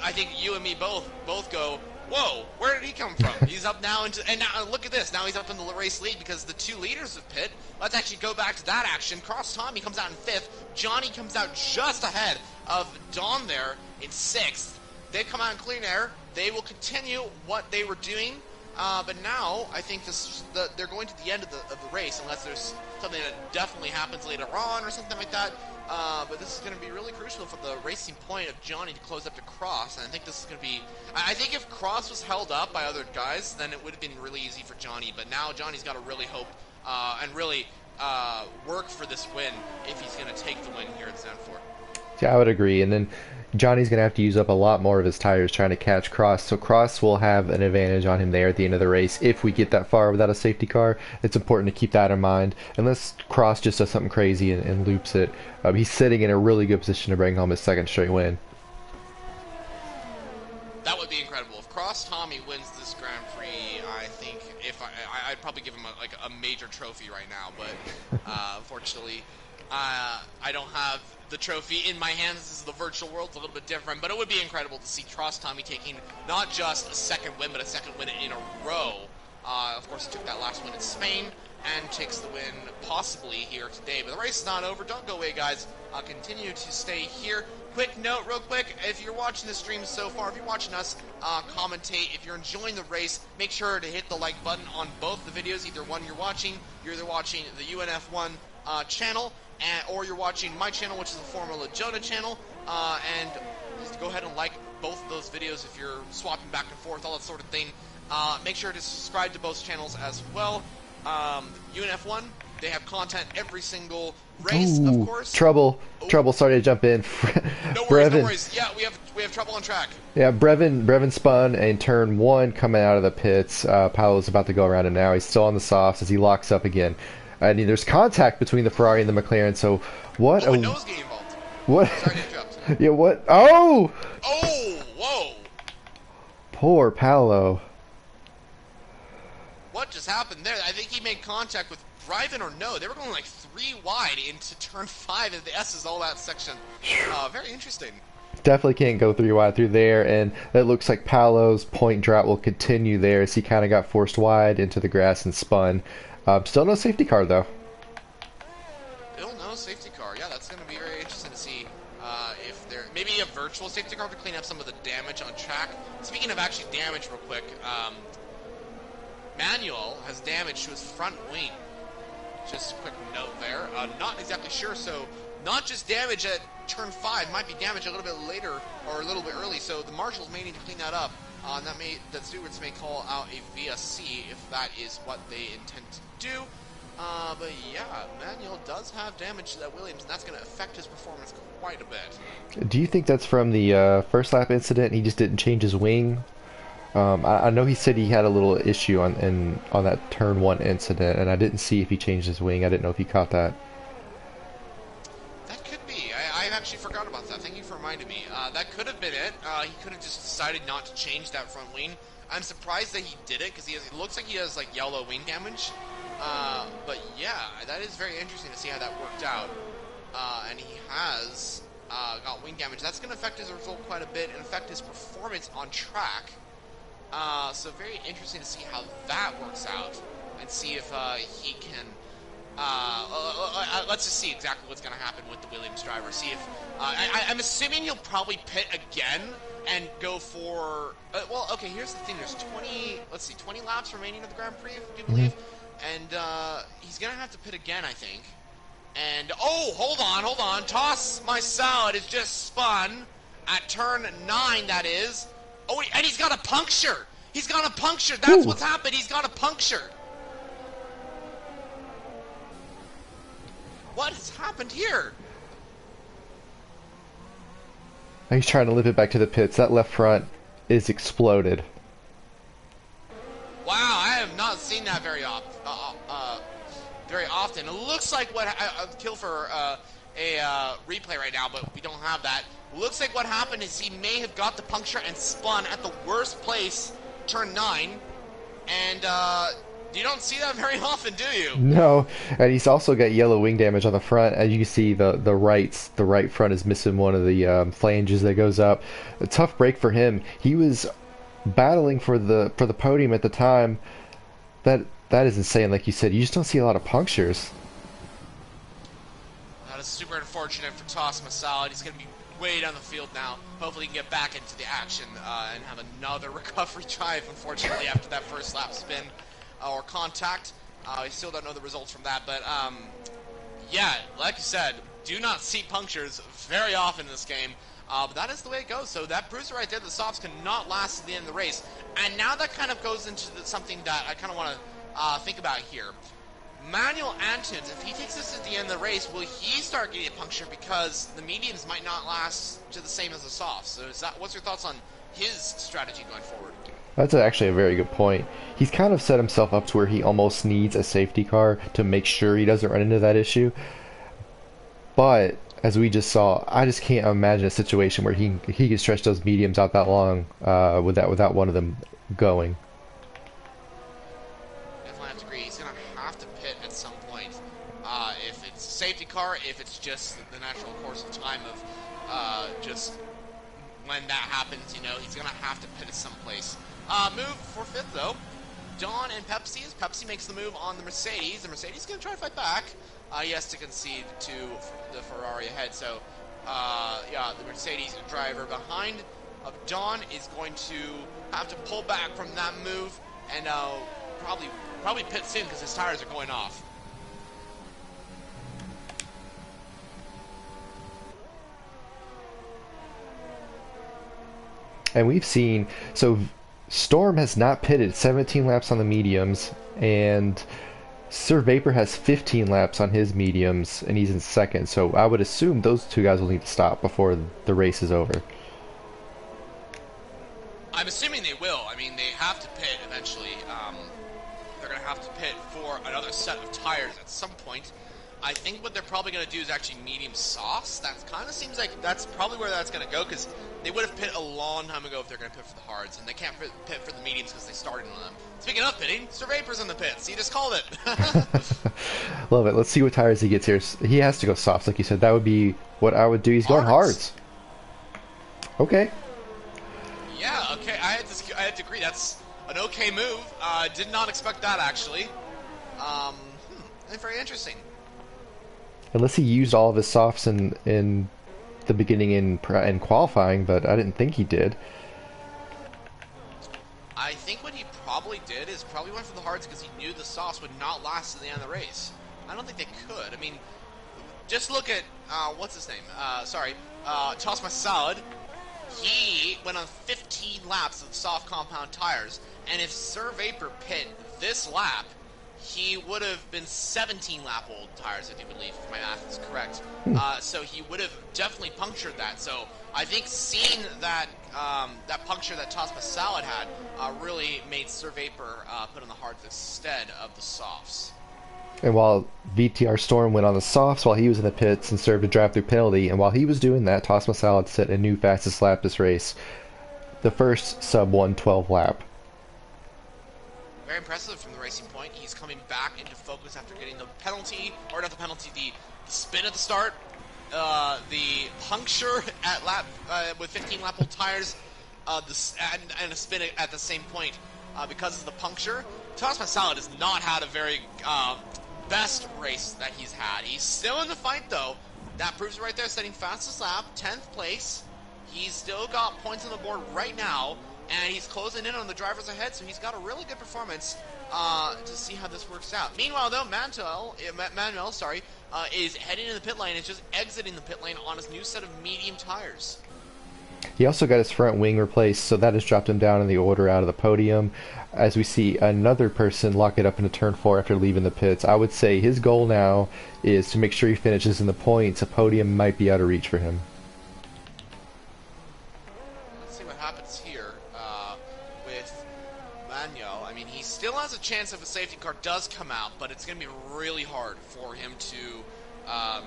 I think you and me both go, whoa, where did he come from? He's up now into, and now look at this, now he's up in the race lead because the 2 leaders of pit. Let's actually go back to that action. Cross Tommy comes out in 5th. Johnny comes out just ahead of Don there in 6th. They come out in clean air. They will continue what they were doing, but now I think they're going to the end of the race, unless there's something that definitely happens later on or something like that. But this is going to be really crucial for the Racing Point of Johnny to close up to Cross, and I think this is going to be... I think if Cross was held up by other guys, then it would have been really easy for Johnny, but now Johnny's got to really hope and really work for this win if he's going to take the win here at Zandvoort.
Yeah, I would agree, and then Johnny's going to have to use up a lot more of his tires trying to catch Cross, so Cross will have an advantage on him there at the end of the race. If we get that far without a safety car, it's important to keep that in mind, unless Cross just does something crazy and loops it. He's sitting in a really good position to bring home his 2nd straight win.
That would be incredible. If Cross Tommy wins this Grand Prix, I think if I'd probably give him a major trophy right now, but unfortunately I don't have the trophy in my hands. This is the virtual world. It's a little bit different, but it would be incredible to see Tommy taking not just a second win, but a second win in a row. Of course, he took that last win in Spain and takes the win possibly here today. But the race is not over. Don't go away, guys. Continue to stay here. Quick note, real quick, if you're watching the stream so far, if you're watching us commentate, if you're enjoying the race, make sure to hit the like button on both the videos. Either one you're either watching the UNF1 channel, or you're watching my channel, which is the Formula Jonah channel, and just go ahead and like both of those videos if you're swapping back and forth, all that sort of thing. Make sure to subscribe to both channels as well. UNF1, they have content every single race, of course.
Trouble, sorry to jump in.
No worries. Yeah, we have trouble on track.
Yeah, Brevin spun in turn 1 coming out of the pits. Paolo's about to go around him now. He's still on the softs as he locks up again. And there's contact between the Ferrari and the McLaren, so what?
Oh, Noah's getting involved.
What?
Sorry to interrupt.
Yeah, what? Oh!
Oh, whoa.
Poor Paolo.
What just happened there? I think he made contact with Brevin or no. They were going like 3 wide into turn 5 and the S's, all that section. Very interesting.
Definitely can't go 3 wide through there, and it looks like Paolo's point drought will continue there as he kind of got forced wide into the grass and spun. Still no safety car, though.
Still no safety car. Yeah, that's going to be very interesting to see if there... Maybe a virtual safety car to clean up some of the damage on track. Speaking of actually damage real quick, Manuel has damage to his front wing. Just a quick note there. Not exactly sure, so not just damage at turn 5, might be damage a little bit later or a little bit early, so the marshals may need to clean that up. The stewards may call out a VSC if that is what they intend to do. But yeah, Manuel does have damage to that Williams, and that's going to affect his performance quite a bit.
Do you think that's from the first lap incident? He just didn't change his wing? I know he said he had a little issue on that turn 1 incident, and I didn't see if he changed his wing. I didn't know if he caught that.
That could be. I actually forgot about that. Thank you for reminding me. That could have been it. He could have just decided not to change that front wing. I'm surprised that he did it, because it looks like he has like yellow wing damage. But yeah, that is very interesting to see how that worked out. And he has got wing damage. That's going to affect his result quite a bit and affect his performance on track. So very interesting to see how that works out and see if he can... let's just see exactly what's going to happen with the Williams driver. See if... I'm assuming he'll probably pit again and go for... well, okay, here's the thing. There's 20 laps remaining of the Grand Prix, do you believe? And he's going to have to pit again, I think. And, oh, hold on. Toss my salad is just spun at turn 9, that is. Oh, and he's got a puncture. That's what's happened. He's got a puncture. What has happened here?
He's trying to lift it back to the pits. That left front is exploded.
Wow, I have not seen that very often. It looks like what I'll kill for a replay right now, but we don't have that. Looks like what happened is he may have got the puncture and spun at the worst place, turn 9, and you don't see that very often, do you?
No, and he's also got yellow wing damage on the front. As you can see, the right front is missing one of the flanges that goes up. A tough break for him. He was battling for the podium at the time. That is insane. Like you said, you just don't see a lot of punctures.
That is super unfortunate for Toss Masala. He's going to be way down the field now. Hopefully he can get back into the action and have another recovery drive, unfortunately, after that first lap spin or contact. We still don't know the results from that, but yeah, like you said, do not see punctures very often in this game. But that is the way it goes. So that proves it right there. The softs cannot last to the end of the race. And now that kind of goes into something that I kind of want to think about here. Manuel Antunes, if he takes this at the end of the race, will he start getting a puncture because the mediums might not last to the same as the softs? So what's your thoughts on his strategy going forward?
That's actually a very good point. He's kind of set himself up to where he almost needs a safety car to make sure he doesn't run into that issue. But as we just saw, I just can't imagine a situation where he can stretch those mediums out that long without one of them going.
Definitely have to agree. He's going to have to pit at some point. If it's a safety car if it's just the natural course of time of just when that happens, you know, he's going to have to pit at some place. Move for fifth, though. Don and Pepsi, as Pepsi makes the move on the Mercedes. The Mercedes is going to try to fight back. He has to concede to the Ferrari ahead. So, yeah, the Mercedes driver behind of Don is going to have to pull back from that move and probably pit soon because his tires are going off.
And we've seen, so Storm has not pitted 17 laps on the mediums, and Sir Vapor has 15 laps on his mediums, and he's in second. So I would assume those two guys will need to stop before the race is over.
I'm assuming they will. I mean, they have to pit eventually. They're going to have to pit for another set of tires at some point. I think what they're probably going to do is actually medium softs. That kind of seems like that's probably where that's going to go, because they would have pit a long time ago if they're going to pit for the hards, and they can't pit for the mediums because they started on them. Speaking of pitting, Sir Vapor's in the pits. He just called it.
Love it. Let's see what tires he gets here. He has to go softs, like you said. That would be what I would do. He's going hards. Okay.
Yeah, okay. I had to agree. That's an okay move. Did not expect that, actually. Very interesting.
Unless he used all of his softs in the beginning in qualifying, but I didn't think he did.
I think what he probably did is probably went for the hards because he knew the softs would not last to the end of the race. I don't think they could. I mean, just look at, what's his name? Toss My Salad. He went on 15 laps of soft compound tires, and if Sir Vapor pit this lap, he would have been 17-lap-old tires, if you believe my math is correct. So he would have definitely punctured that. So I think seeing that that puncture that Toss My Salad had really made Sir Vapor put on the hards instead of the softs.
And while VTR Storm went on the softs while he was in the pits and served a drive-through penalty, and while he was doing that, Toss My Salad set a new fastest lap this race. The first sub-112 lap.
Very impressive from the Racing Point. He's coming back into focus after getting the penalty, or not the penalty, the spin at the start, the puncture at lap with 15-lap-old tires, and a spin at the same point because of the puncture. Toss My Salad has not had a very best race that he's had. He's still in the fight, though. That proves it right there, setting fastest lap, 10th place. He's still got points on the board right now, and he's closing in on the drivers ahead, so he's got a really good performance to see how this works out. Meanwhile, though, Manuel is heading in the pit lane and just exiting the pit lane on his new set of medium tires.
He also got his front wing replaced, so that has dropped him down in the order out of the podium. As we see another person lock it up into turn 4 after leaving the pits, I would say his goal now is to make sure he finishes in the points. A podium might be out of reach for him.
Let's see what happens here with Manuel. I mean, he still has a chance if a safety car does come out, but it's going to be really hard for him to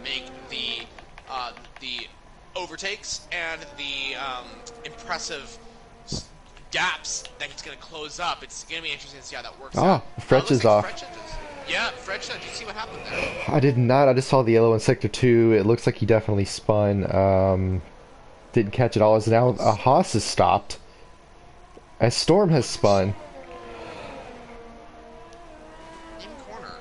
make the overtakes and the impressive gaps that he's going to close up. It's going to be interesting to see how that works out.
Fretch is off.
Fretch, did you see what happened there?
I did not. I just saw the yellow in Sector 2. It looks like he definitely spun. Didn't catch it all. As now Haas has stopped. As Storm has spun.
In corner.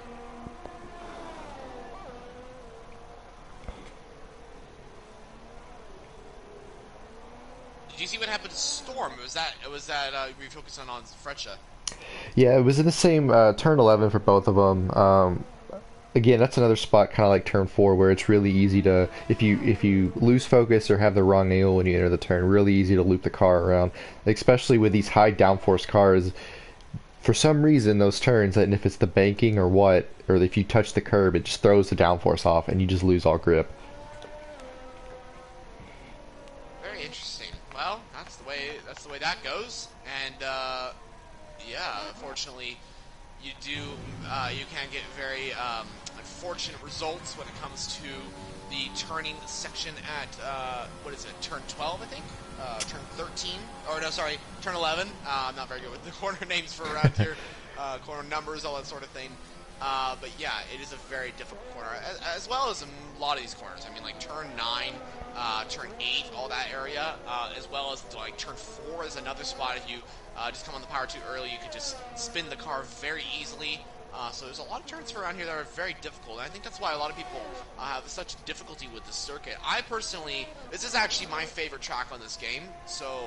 Did you see what happened to Storm? Was that refocusing on Freccia?
Yeah, it was in the same turn 11 for both of them. Again, that's another spot kind of like turn 4 where it's really easy to, if you lose focus or have the wrong angle when you enter the turn, really easy to loop the car around, especially with these high downforce cars. For some reason, those turns, and if it's the banking or what, or if you touch the curb, it just throws the downforce off and you just lose all grip.
Very interesting. Well, that's the way that goes, and yeah, unfortunately, you can get very unfortunate results when it comes to the turning section at what is it, turn 12, I think, turn 13, or no, sorry, turn 11. I'm not very good with the corner names for around here, corner numbers, all that sort of thing. But yeah, it is a very difficult corner, as well as a lot of these corners. I mean, like turn 9, turn 8, all that area, as well as like turn 4 is another spot. If you just come on the power too early, you could just spin the car very easily. So there's a lot of turns around here that are very difficult, and I think that's why a lot of people have such difficulty with this circuit. I personally, this is actually my favorite track on this game, so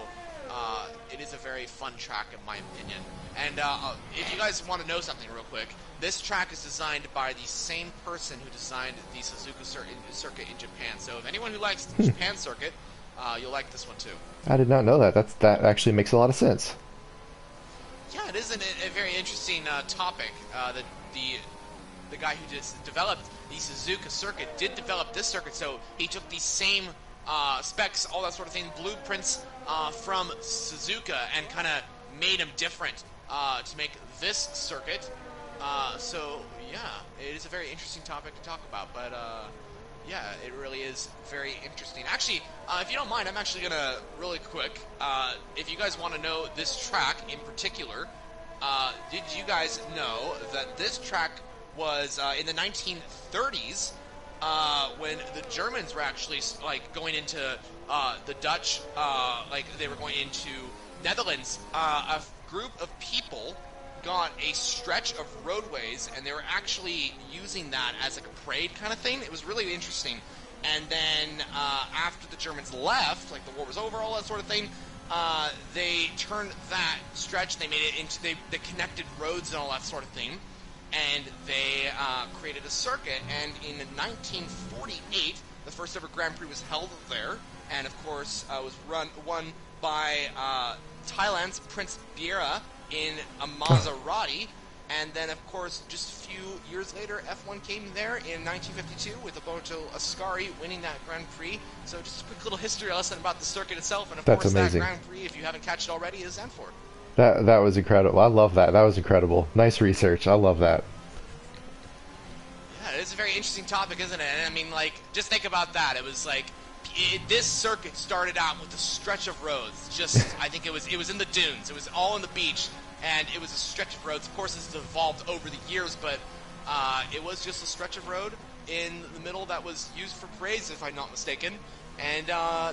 it is a very fun track in my opinion. And if you guys want to know something real quick, this track is designed by the same person who designed the Suzuka circuit in Japan. So if anyone who likes the Japan circuit, you'll like this one too.
I did not know that. That actually makes a lot of sense.
Yeah, it is a very interesting topic. The guy who just developed the Suzuka circuit did develop this circuit, so he took the same specs, all that sort of thing, blueprints from Suzuka, and kind of made them different to make this circuit. So yeah, it is a very interesting topic to talk about, but yeah, it really is very interesting. Actually, if you don't mind, I'm actually gonna really quick, if you guys want to know this track in particular, did you guys know that this track was in the 1930s when the Germans were actually like going into the Dutch, like they were going into Netherlands, a group of people got a stretch of roadways, and they were actually using that as like a parade kind of thing. It was really interesting. And then after the Germans left, like the war was over, all that sort of thing, they turned that stretch, they made it into, they connected roads and all that sort of thing, and they created a circuit. And in 1948, the first ever Grand Prix was held there, and of course was won by Thailand's Prince Biera in a Maserati. And then, of course, just a few years later, F1 came there in 1952 with Alberto Ascari winning that Grand Prix. So just a quick little history lesson about the circuit itself. And of
That's
course,
amazing.
that Grand Prix, if you haven't catched it already, is Zandvoort.
That was incredible. I love that. That was incredible. Nice research. I love that.
Yeah, it's a very interesting topic, isn't it? And I mean, like, just think about that. It was like, this circuit started out with a stretch of roads. Just, I think it was in the dunes. It was all on the beach. And it was a stretch of roads. Of course, this has evolved over the years, but it was just a stretch of road in the middle that was used for parades, if I'm not mistaken. And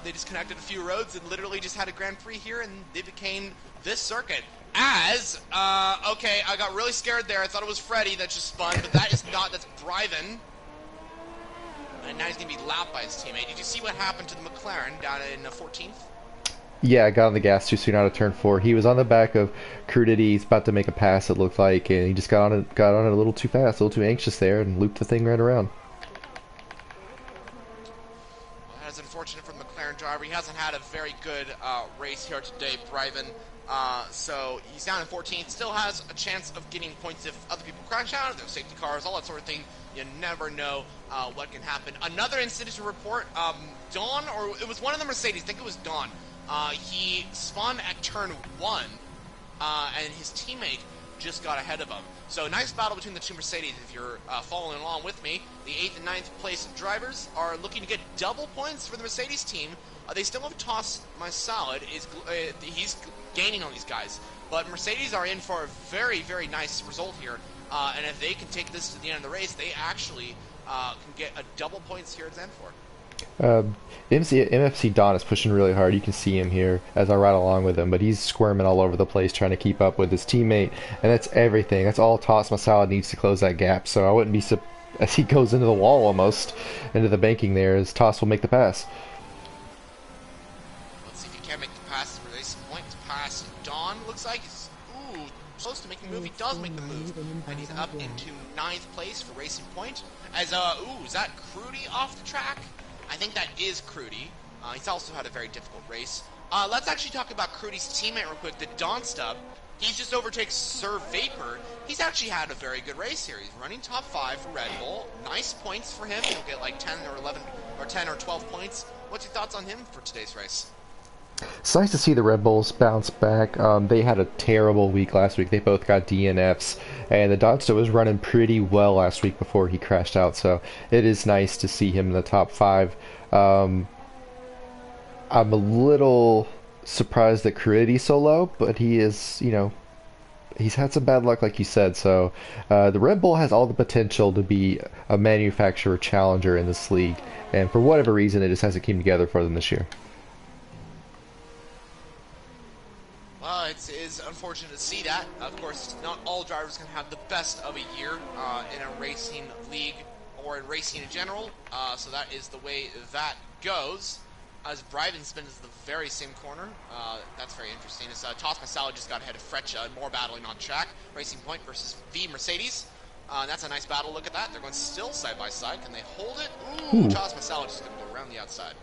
they just connected a few roads and literally just had a Grand Prix here, and they became this circuit. As, okay, I got really scared there. I thought it was Freddy that just spun, but that is not. That's Bryven. And now he's going to be lapped by his teammate. Did you see what happened to the McLaren down in 14th?
Yeah, I got on the gas too soon out of turn 4. He was on the back of Crudity. He's about to make a pass, it looked like, and he just got on it a little too fast, a little too anxious there, and looped the thing right around.
Well, that is unfortunate for the McLaren driver. He hasn't had a very good race here today, Bryven. So he's down in 14th. Still has a chance of getting points if other people crash out, if there's safety cars, all that sort of thing. You never know what can happen. Another incident to report, Dawn, or it was one of the Mercedes, I think it was Dawn. He spun at turn 1, and his teammate just got ahead of him. So nice battle between the two Mercedes. If you're following along with me, the 8th and 9th place drivers are looking to get double points for the Mercedes team. They still have Toss My Salad. He's gaining on these guys. But Mercedes are in for a very, very nice result here. And if they can take this to the end of the race, they actually can get a double points here at Zandvoort.
MFC Don is pushing really hard. You can see him here as I ride along with him, but he's squirming all over the place trying to keep up with his teammate, and that's everything. That's all Toss Masala needs to close that gap. So I wouldn't be as he goes into the wall almost, into the banking there, as Toss will make the pass.
Let's see if he can make the pass for racing point. Pass Don looks like he's close to making the move. He does make the move, and he's up into 9th place for racing point. As is that Crudy off the track? I think that is Crudy. He's also had a very difficult race. Let's actually talk about Crudy's teammate real quick, the Don Stub. He's just overtakes Sir Vapor. He's actually had a very good race here. He's running top 5 for Red Bull. Nice points for him. He'll get like 10 or 11 or 10 or 12 points. What's your thoughts on him for today's race?
It's nice to see the Red Bulls bounce back. They had a terrible week last week. They both got DNFs, and the Dodster was running pretty well last week before he crashed out, so it is nice to see him in the top 5. I'm a little surprised that Curidi's so low, but he is, he's had some bad luck, like you said. So the Red Bull has all the potential to be a manufacturer challenger in this league, and for whatever reason, it just hasn't came together for them this year.
Well, it's unfortunate to see that. Of course, not all drivers can have the best of a year in a racing league or in racing in general. So that is the way that goes. As Bryden spins the very same corner. That's very interesting. As Toss Masala just got ahead of Freccia and more battling on track. Racing Point versus V Mercedes. That's a nice battle. Look at that. They're going still side by side. Can they hold it? Ooh, Toss Masala just going to go around the outside.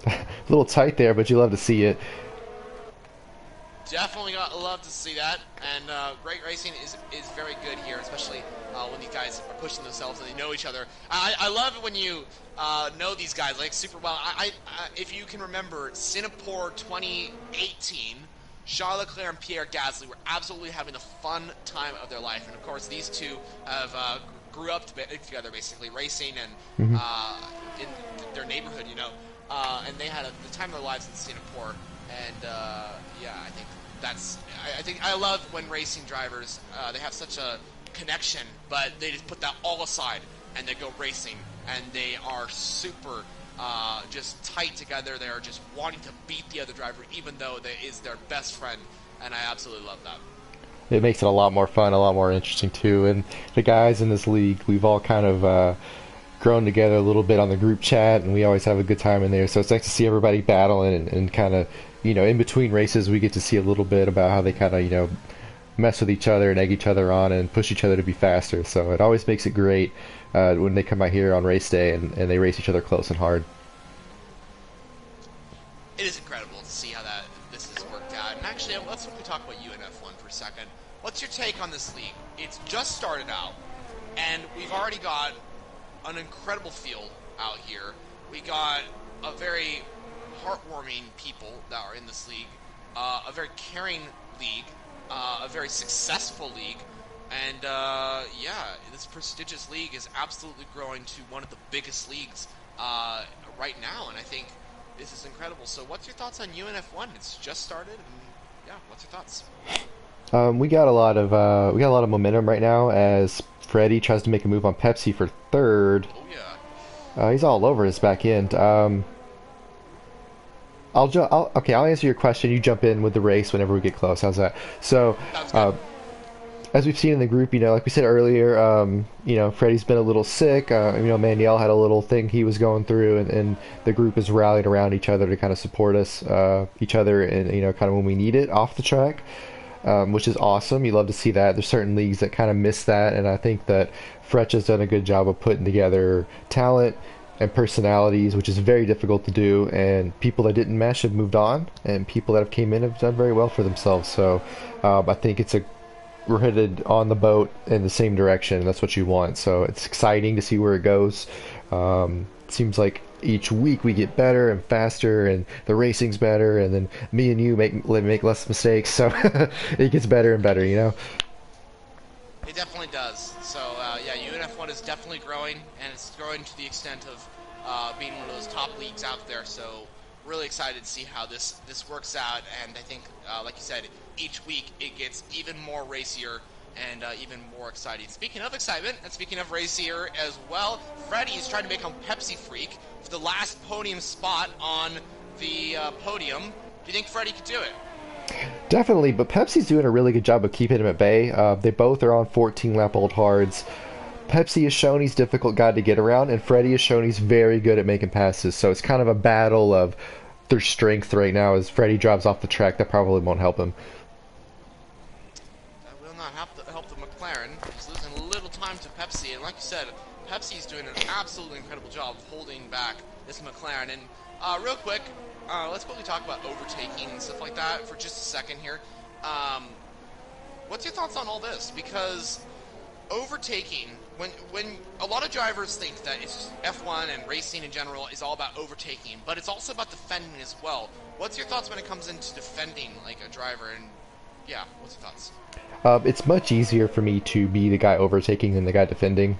A little tight there, but you love to see it.
Definitely love to see that, and great racing is very good here, especially when these guys are pushing themselves and they know each other. I love it when you know these guys like super well. If you can remember Singapore 2018, Charles Leclerc and Pierre Gasly were absolutely having the fun time of their life, and of course these two have grew up together, basically racing and in their neighborhood, you know, and they had the time of their lives in Singapore. And yeah, I think I love when racing drivers they have such a connection, but they just put that all aside and they go racing, and they are super just tight together. They are just wanting to beat the other driver, even though they is their best friend, and I absolutely love that.
It makes it a lot more fun, a lot more interesting too. And the guys in this league, we've all kind of grown together a little bit on the group chat, and we always have a good time in there. So it's nice to see everybody battling and kind of, you know, in between races, we get to see a little bit about how they kind of, you know, mess with each other and egg each other on and push each other to be faster. So it always makes it great when they come out here on race day and they race each other close and hard.
It is incredible to see how this has worked out. And actually, let's talk about you and F1 for a second. What's your take on this league? It's just started out, and we've already got an incredible field out here. We got a very heartwarming people that are in this league, a very caring league, a very successful league, and yeah, this prestigious league is absolutely growing to one of the biggest leagues right now, and I think this is incredible. So what's your thoughts on UNF1? It's just started, and yeah, what's your thoughts?
We got a lot of momentum right now as Freddie tries to make a move on Pepsi for third.
Oh yeah.
He's all over his back end. I'll answer your question. You jump in with the race whenever we get close. How's that? So, as we've seen in the group, you know, like we said earlier, you know, Freddie's been a little sick. You know, Manuel had a little thing he was going through, and the group is rallied around each other to kind of support each other, and you know, kind of when we need it off the track. Which is awesome. You love to see that. There's certain leagues that kind of miss that, and I think that Fretch has done a good job of putting together talent and personalities, which is very difficult to do, and people that didn't mesh have moved on, and people that have came in have done very well for themselves. So I think we're headed on the boat in the same direction. That's what you want. So it's exciting to see where it goes. It seems like each week we get better and faster, and the racing's better, and then me and you make less mistakes, so it gets better and better, you know.
It definitely does. So yeah, UNF1 is definitely growing, and it's growing to the extent of being one of those top leagues out there. So really excited to see how this works out, and I think like you said, each week it gets even more racier and even more exciting. Speaking of excitement, and speaking of racier as well, Freddie is trying to become Pepsi Freak for the last podium spot on the podium. Do you think Freddie could do it?
Definitely, but Pepsi's doing a really good job of keeping him at bay. They both are on 14-lap-old hards. Pepsi has shown he's a difficult guy to get around, and Freddie has shown he's very good at making passes. So it's kind of a battle of their strength right now. As Freddie drives off the track, that probably won't help him.
Not help the McLaren. He's losing a little time to Pepsi, and like you said, Pepsi's doing an absolutely incredible job of holding back this McLaren. And real quick, let's quickly talk about overtaking and stuff like that for just a second here. What's your thoughts on all this? Because overtaking, when a lot of drivers think that it's F1 and racing in general is all about overtaking, but it's also about defending as well. What's your thoughts when it comes into defending like a driver? And yeah, what's your thoughts?
It's much easier for me to be the guy overtaking than the guy defending.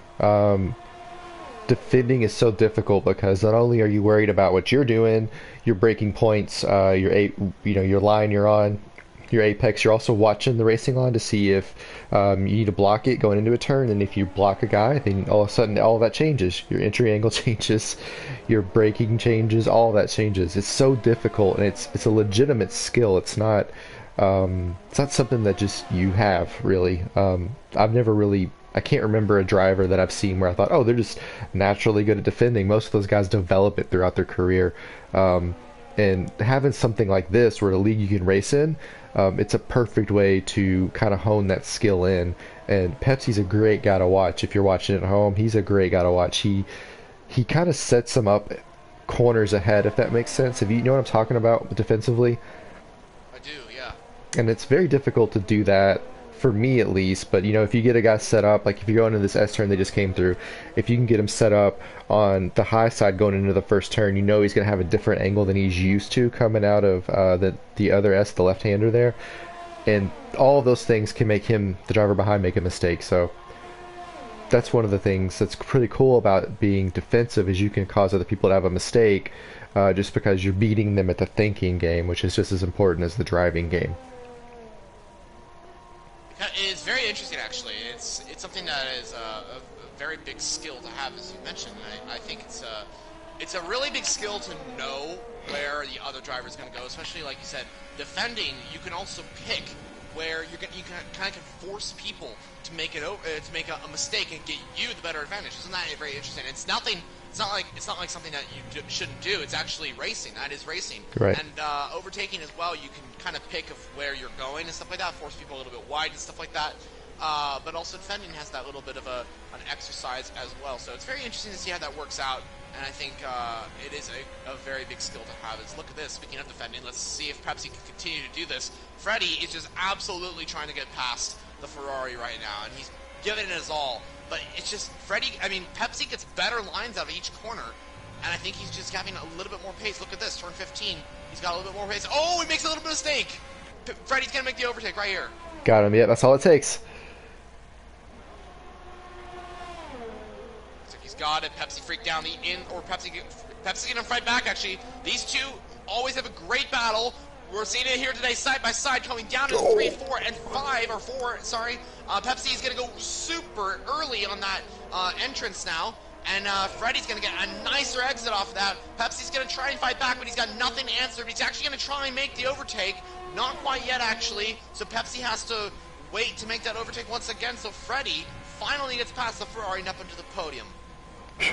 Defending is so difficult because not only are you worried about what you're doing, your breaking points, your line you're on, your apex, you're also watching the racing line to see if you need to block it going into a turn, and if you block a guy, then all of a sudden all of that changes. Your entry angle changes, your braking changes, all of that changes. It's so difficult, and it's a legitimate skill. It's not something that just you have really. I've never really. I can't remember a driver that I've seen where I thought, oh, they're just naturally good at defending. Most of those guys develop it throughout their career. And having something like this, where a league you can race in, it's a perfect way to kind of hone that skill in. And Pepsi's a great guy to watch. If you're watching at home, he's a great guy to watch. He kind of sets them up corners ahead, if that makes sense. If you know what I'm talking about defensively.
I do, yeah.
And it's very difficult to do that, for me at least. But you know, if you get a guy set up, like if you go into this S turn they just came through, if you can get him set up on the high side going into the first turn, you know he's going to have a different angle than he's used to coming out of the other S, the left-hander there. And all of those things can make him, the driver behind, make a mistake. So that's one of the things that's pretty cool about being defensive, is you can cause other people to have a mistake just because you're beating them at the thinking game, which is just as important as the driving game.
It's very interesting, actually. It's something that is a very big skill to have, as you mentioned. I think it's a really big skill to know where the other driver is going to go, especially, like you said, defending. You can also pick where you can kind of force people to make it to make a mistake and get you the better advantage. Isn't that very interesting? It's nothing. It's not like something that you shouldn't do. It's actually racing. That is racing.
Right.
And overtaking as well. You can kind of pick of where you're going and stuff like that. Force people a little bit wide and stuff like that. But also defending has that little bit of an exercise as well. So it's very interesting to see how that works out. And I think it is a very big skill to have. Is look at this. Speaking of defending, let's see if Pepsi can continue to do this. Freddie is just absolutely trying to get past the Ferrari right now, and he's giving it his all. But it's just Freddie. I mean, Pepsi gets better lines out of each corner, and I think he's just having a little bit more pace. Look at this, turn 15. He's got a little bit more pace. Oh, he makes a little bit of mistake. Freddie's gonna make the overtake right here.
Got him. Yeah, that's all it takes.
Got it. Pepsi freaked down the Pepsi's gonna fight back. Actually, these two always have a great battle. We're seeing it here today, side by side, coming down to 3, 4, and 5 or 4. Sorry, Pepsi is gonna go super early on that entrance now, and Freddie's gonna get a nicer exit off of that. Pepsi's gonna try and fight back, but he's got nothing answered. He's actually gonna try and make the overtake. Not quite yet, actually. So Pepsi has to wait to make that overtake once again. So Freddie finally gets past the Ferrari and up into the podium.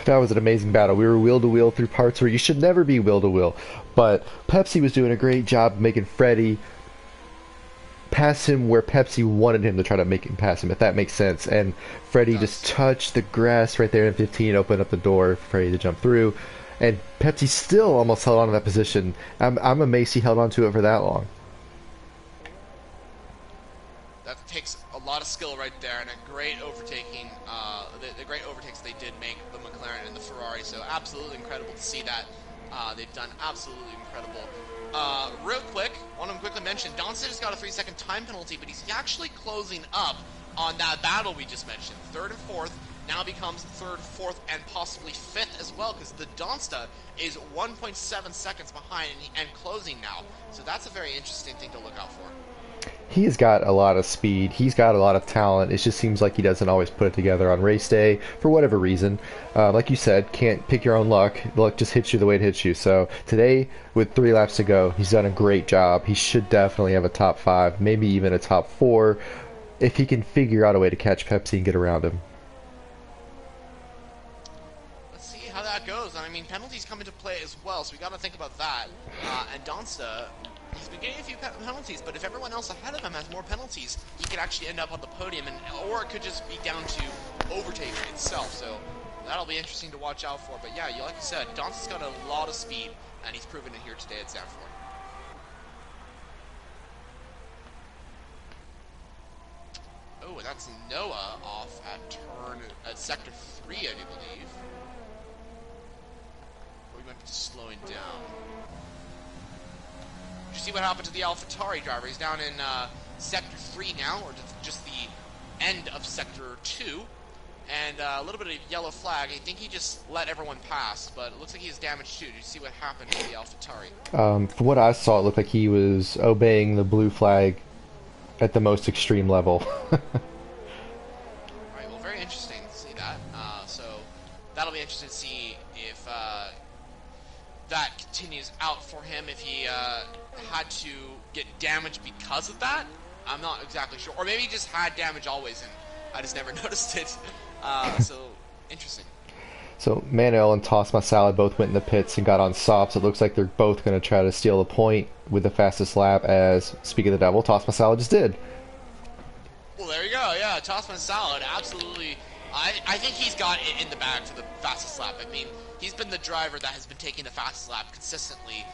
That was an amazing battle. We were wheel-to-wheel through parts where you should never be wheel-to-wheel. But Pepsi was doing a great job making Freddie pass him where Pepsi wanted him to try to make him pass him, if that makes sense. And Freddie just touched the grass right there in 15, opened up the door for Freddie to jump through. And Pepsi still almost held on to that position. I'm amazed he held on to it for that long.
That takes a lot of skill right there, and a great overtaking. The great overtakes they did make, the McLaren and the Ferrari. So absolutely incredible to see that. They've done absolutely incredible. Real quick, want to quickly mention, Donson has got a 3-second time penalty, but he's actually closing up on that battle we just mentioned. 3rd and 4th now becomes 3rd, 4th, and possibly 5th as well, because the Donsta is 1.7 seconds behind and closing now. So that's a very interesting thing to look out for.
He's got a lot of speed. He's got a lot of talent. It just seems like he doesn't always put it together on race day for whatever reason. Like you said, can't pick your own luck. Luck just hits you the way it hits you. So today, with 3 laps to go, he's done a great job. He should definitely have a top 5, maybe even a top 4, if he can figure out a way to catch Pepsi and get around him.
Let's see how that goes. I mean, penalties come into play as well, so we got to think about that. And Donsta, he's been getting a few penalties, but if everyone else ahead of him has more penalties, he could actually end up on the podium, or it could just be down to overtaking itself. So that'll be interesting to watch out for. But yeah, like you said, Donsta's got a lot of speed, and he's proven it here today at Zandvoort. Oh, and that's Noah off at sector 3, I do believe. We might be slowing down. Did you see what happened to the AlphaTauri driver? He's down in sector 3 now, or just the end of sector 2. And a little bit of yellow flag. I think he just let everyone pass, but it looks like he's damaged too. Did you see what happened to the AlphaTauri?
From what I saw, it looked like he was obeying the blue flag at the most extreme level.
Right, well, very interesting to see that. So that'll be interesting to see if that continues out for him, if he had to get damage because of that. I'm not exactly sure. Or maybe he just had damage always and I just never noticed it. So, interesting.
So Manuel and Toss My Salad both went in the pits and got on softs. It looks like they're both going to try to steal a point with the fastest lap, as, speak of the devil, Toss My Salad just did.
Well, there you go. Yeah, Toss My Salad, absolutely. I think he's got it in the bag for the fastest lap. I mean, he's been the driver that has been taking the fastest lap consistently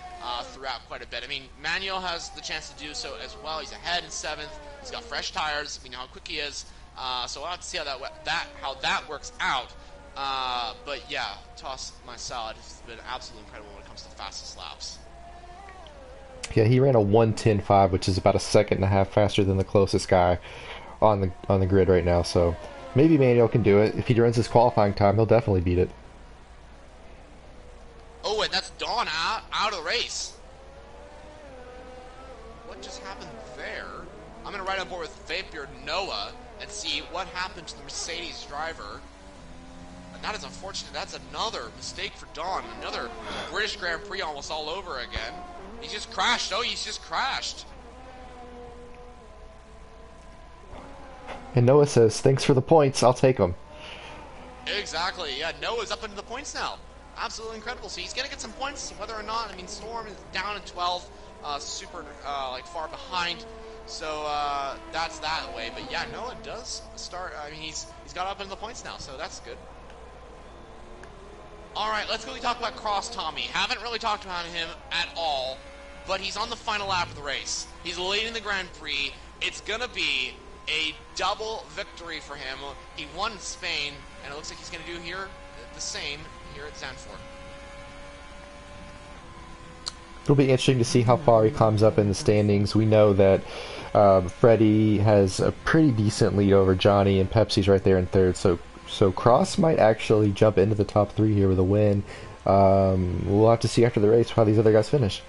throughout quite a bit. I mean, Manuel has the chance to do so as well. He's ahead in 7th. He's got fresh tires. We know how quick he is. So we'll have to see how that works out. But yeah, Toss My Salad has been absolutely incredible when it comes to fastest laps.
Yeah, he ran a 1:10.5, which is about a second and a half faster than the closest guy on the grid right now. So maybe Manuel can do it. If he runs his qualifying time, he'll definitely beat it.
Oh, and that's Dawn out of the race. What just happened there? I'm going to ride on board with Vapor Noah and see what happened to the Mercedes driver. And that is unfortunate. That's another mistake for Dawn. Another British Grand Prix almost all over again. He just crashed. Oh, he's just crashed.
And Noah says, thanks for the points, I'll take them.
Exactly. Yeah, Noah's up into the points now. Absolutely incredible. So he's going to get some points, whether or not. I mean, Storm is down in 12th, super far behind. So that's that way. But yeah, Noah does start. I mean, he's got up into the points now, so that's good. All right, let's quickly talk about Cross Tommy. Haven't really talked about him at all, but he's on the final lap of the race. He's leading the Grand Prix. It's gonna be a double victory for him. He won in Spain, and it looks like he's gonna do here the same here at Zandvoort.
It'll be interesting to see how far he climbs up in the standings. We know that Freddie has a pretty decent lead over Johnny, and Pepsi's right there in 3rd. So Cross might actually jump into the top 3 here with a win. We'll have to see after the race how these other guys finish.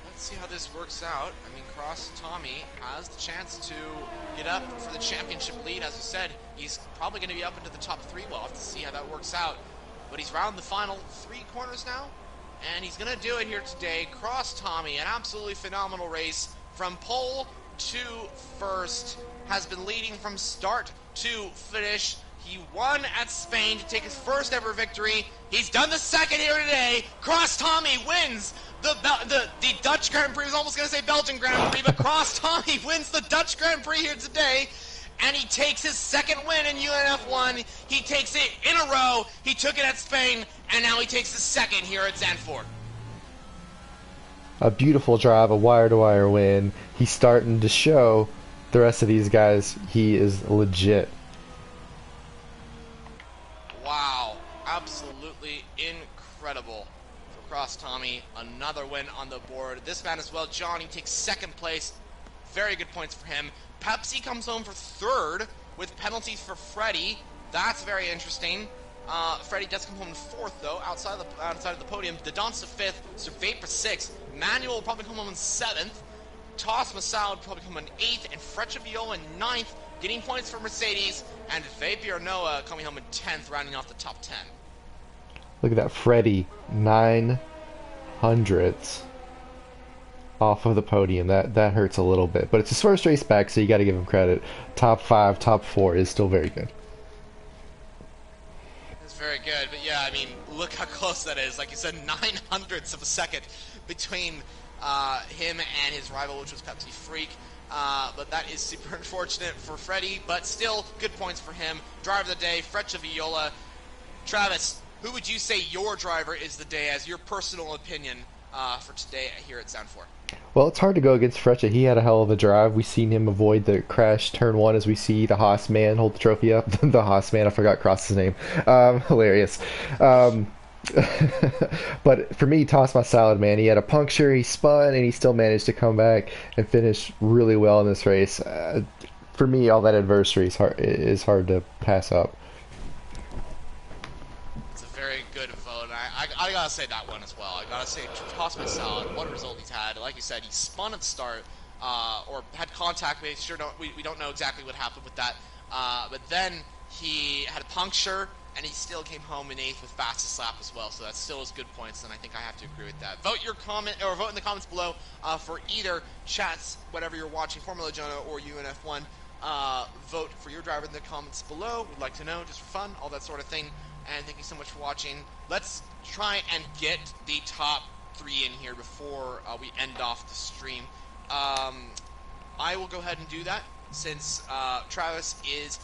Let's see how this works out. I mean, Cross Tommy has the chance to get up for the championship lead. As we said, he's probably going to be up into the top 3. We'll have to see how that works out. But he's round the final 3 corners now, and he's going to do it here today. Cross Tommy, an absolutely phenomenal race from pole to first, has been leading from start to finish. He won at Spain to take his first ever victory. He's done the second here today. Cross Tommy wins the Dutch Grand Prix. I was almost going to say Belgian Grand Prix, but Cross Tommy wins the Dutch Grand Prix here today. And he takes his second win in UNF1. He takes it in a row. He took it at Spain, and now he takes the second here at Zandvoort.
A beautiful drive, a wire-to-wire win. He's starting to show the rest of these guys he is legit.
Wow, absolutely incredible for Cross Tommy. Another win on the board. This man as well, Johnny, takes 2nd place. Very good points for him. Pepsi comes home for 3rd with penalties for Freddie. That's very interesting. Freddie does come home in 4th, though, outside of the podium. Dodon's 5th, Vapor 6th. Manuel will probably come home in 7th. Toss Masal will probably come in 8th, and Freccia Viola in 9th, getting points for Mercedes, and Vapor Noah coming home in 10th, rounding off the top 10.
Look at that, Freddie, 900ths off of the podium. That hurts a little bit, but it's his first race back, so you got to give him credit. Top 5, top 4 is still very good.
It's very good, but yeah, I mean, look how close that is. Like you said, 900ths of a second between him and his rival, which was Pepsi Freak. But that is super unfortunate for Freddie, but still good points for him. Driver of the day, Freccia Viola. Travis, who would you say your driver is the day as your personal opinion for today here at Zandvoort?
Well, it's hard to go against Freccia. He had a hell of a drive. We've seen him avoid the crash turn 1 as we see the Haas man hold the trophy up. The Haas man, I forgot Cross's name. Hilarious. But for me, Toss My Salad, man, he had a puncture, he spun, and he still managed to come back and finish really well in this race. For me, all that adversity is hard to pass up.
It's a very good vote. I gotta gotta say that one as well. I gotta say, toss my salad. What a result he's had. Like you said, he spun at the start, or had contact. We don't know exactly what happened with that. But then he had a puncture, and he still came home in 8th with fastest lap as well. So that still is good points, and I think I have to agree with that. Vote your comment, or vote in the comments below for either chats, whatever you're watching, Formula Jonah or UNF1. Vote for your driver in the comments below. We'd like to know, just for fun, all that sort of thing. And thank you so much for watching. Let's try and get the top 3 in here before we end off the stream. I will go ahead and do that since Travis is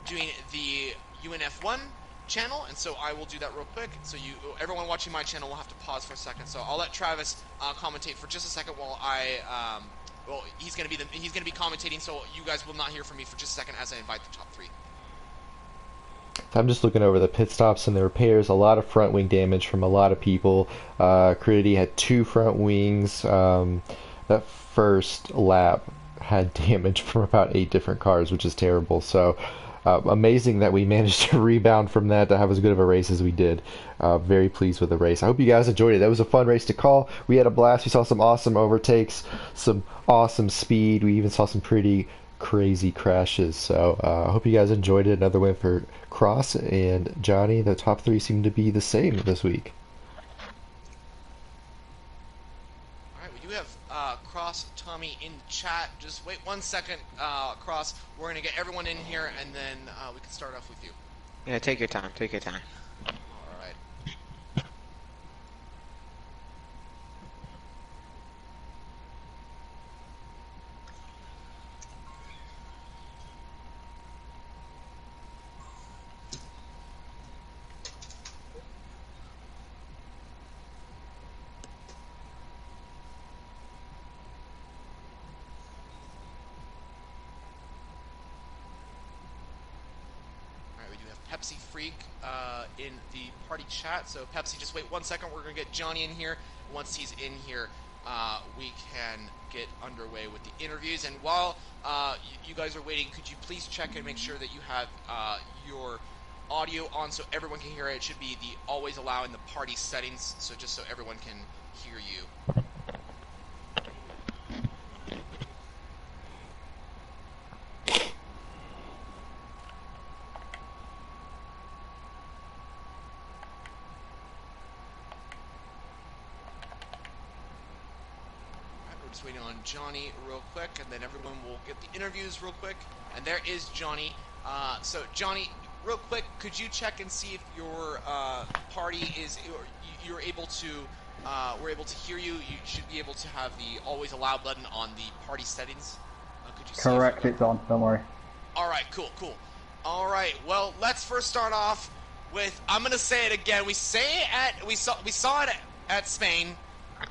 doing the UNF1 channel, and so I will do that real quick. So everyone watching my channel will have to pause for a second. So I'll let Travis commentate for just a second while well, he's gonna be commentating. So you guys will not hear from me for just a second as I invite the top 3.
I'm just looking over the pit stops and the repairs. A lot of front wing damage from a lot of people. Critty had 2 front wings. That first lap had damage from about 8 different cars, which is terrible. So amazing that we managed to rebound from that to have as good of a race as we did. Very pleased with the race. I hope you guys enjoyed it. That was a fun race to call. We had a blast. We saw some awesome overtakes, some awesome speed. We even saw some pretty crazy crashes. So I hope you guys enjoyed it. Another win for Cross and Johnny. The top 3 seem to be the same this week.
Alright, we do have Cross, Tommy in chat. Just wait 1 second, Cross. We're going to get everyone in here, and then we can start off with you.
Yeah, take your time. Take your time.
Alright. Pepsi Freak in the party chat. So Pepsi, just wait 1 second. We're going to get Johnny in here. Once he's in here, we can get underway with the interviews. And while you guys are waiting, could you please check and make sure that you have your audio on so everyone can hear it? It should be the always allow in the party settings, so just so everyone can hear you. Just waiting on Johnny real quick, and then everyone will get the interviews real quick. And there is Johnny. So Johnny, real quick, could you check and see if your party is you're able to we're able to hear you? You should be able to have the always allow button on the party settings. Could you
Correct, it's on. Don't worry.
All right, cool. All right, well, let's first start off with, I'm gonna say it again. We saw it at Spain.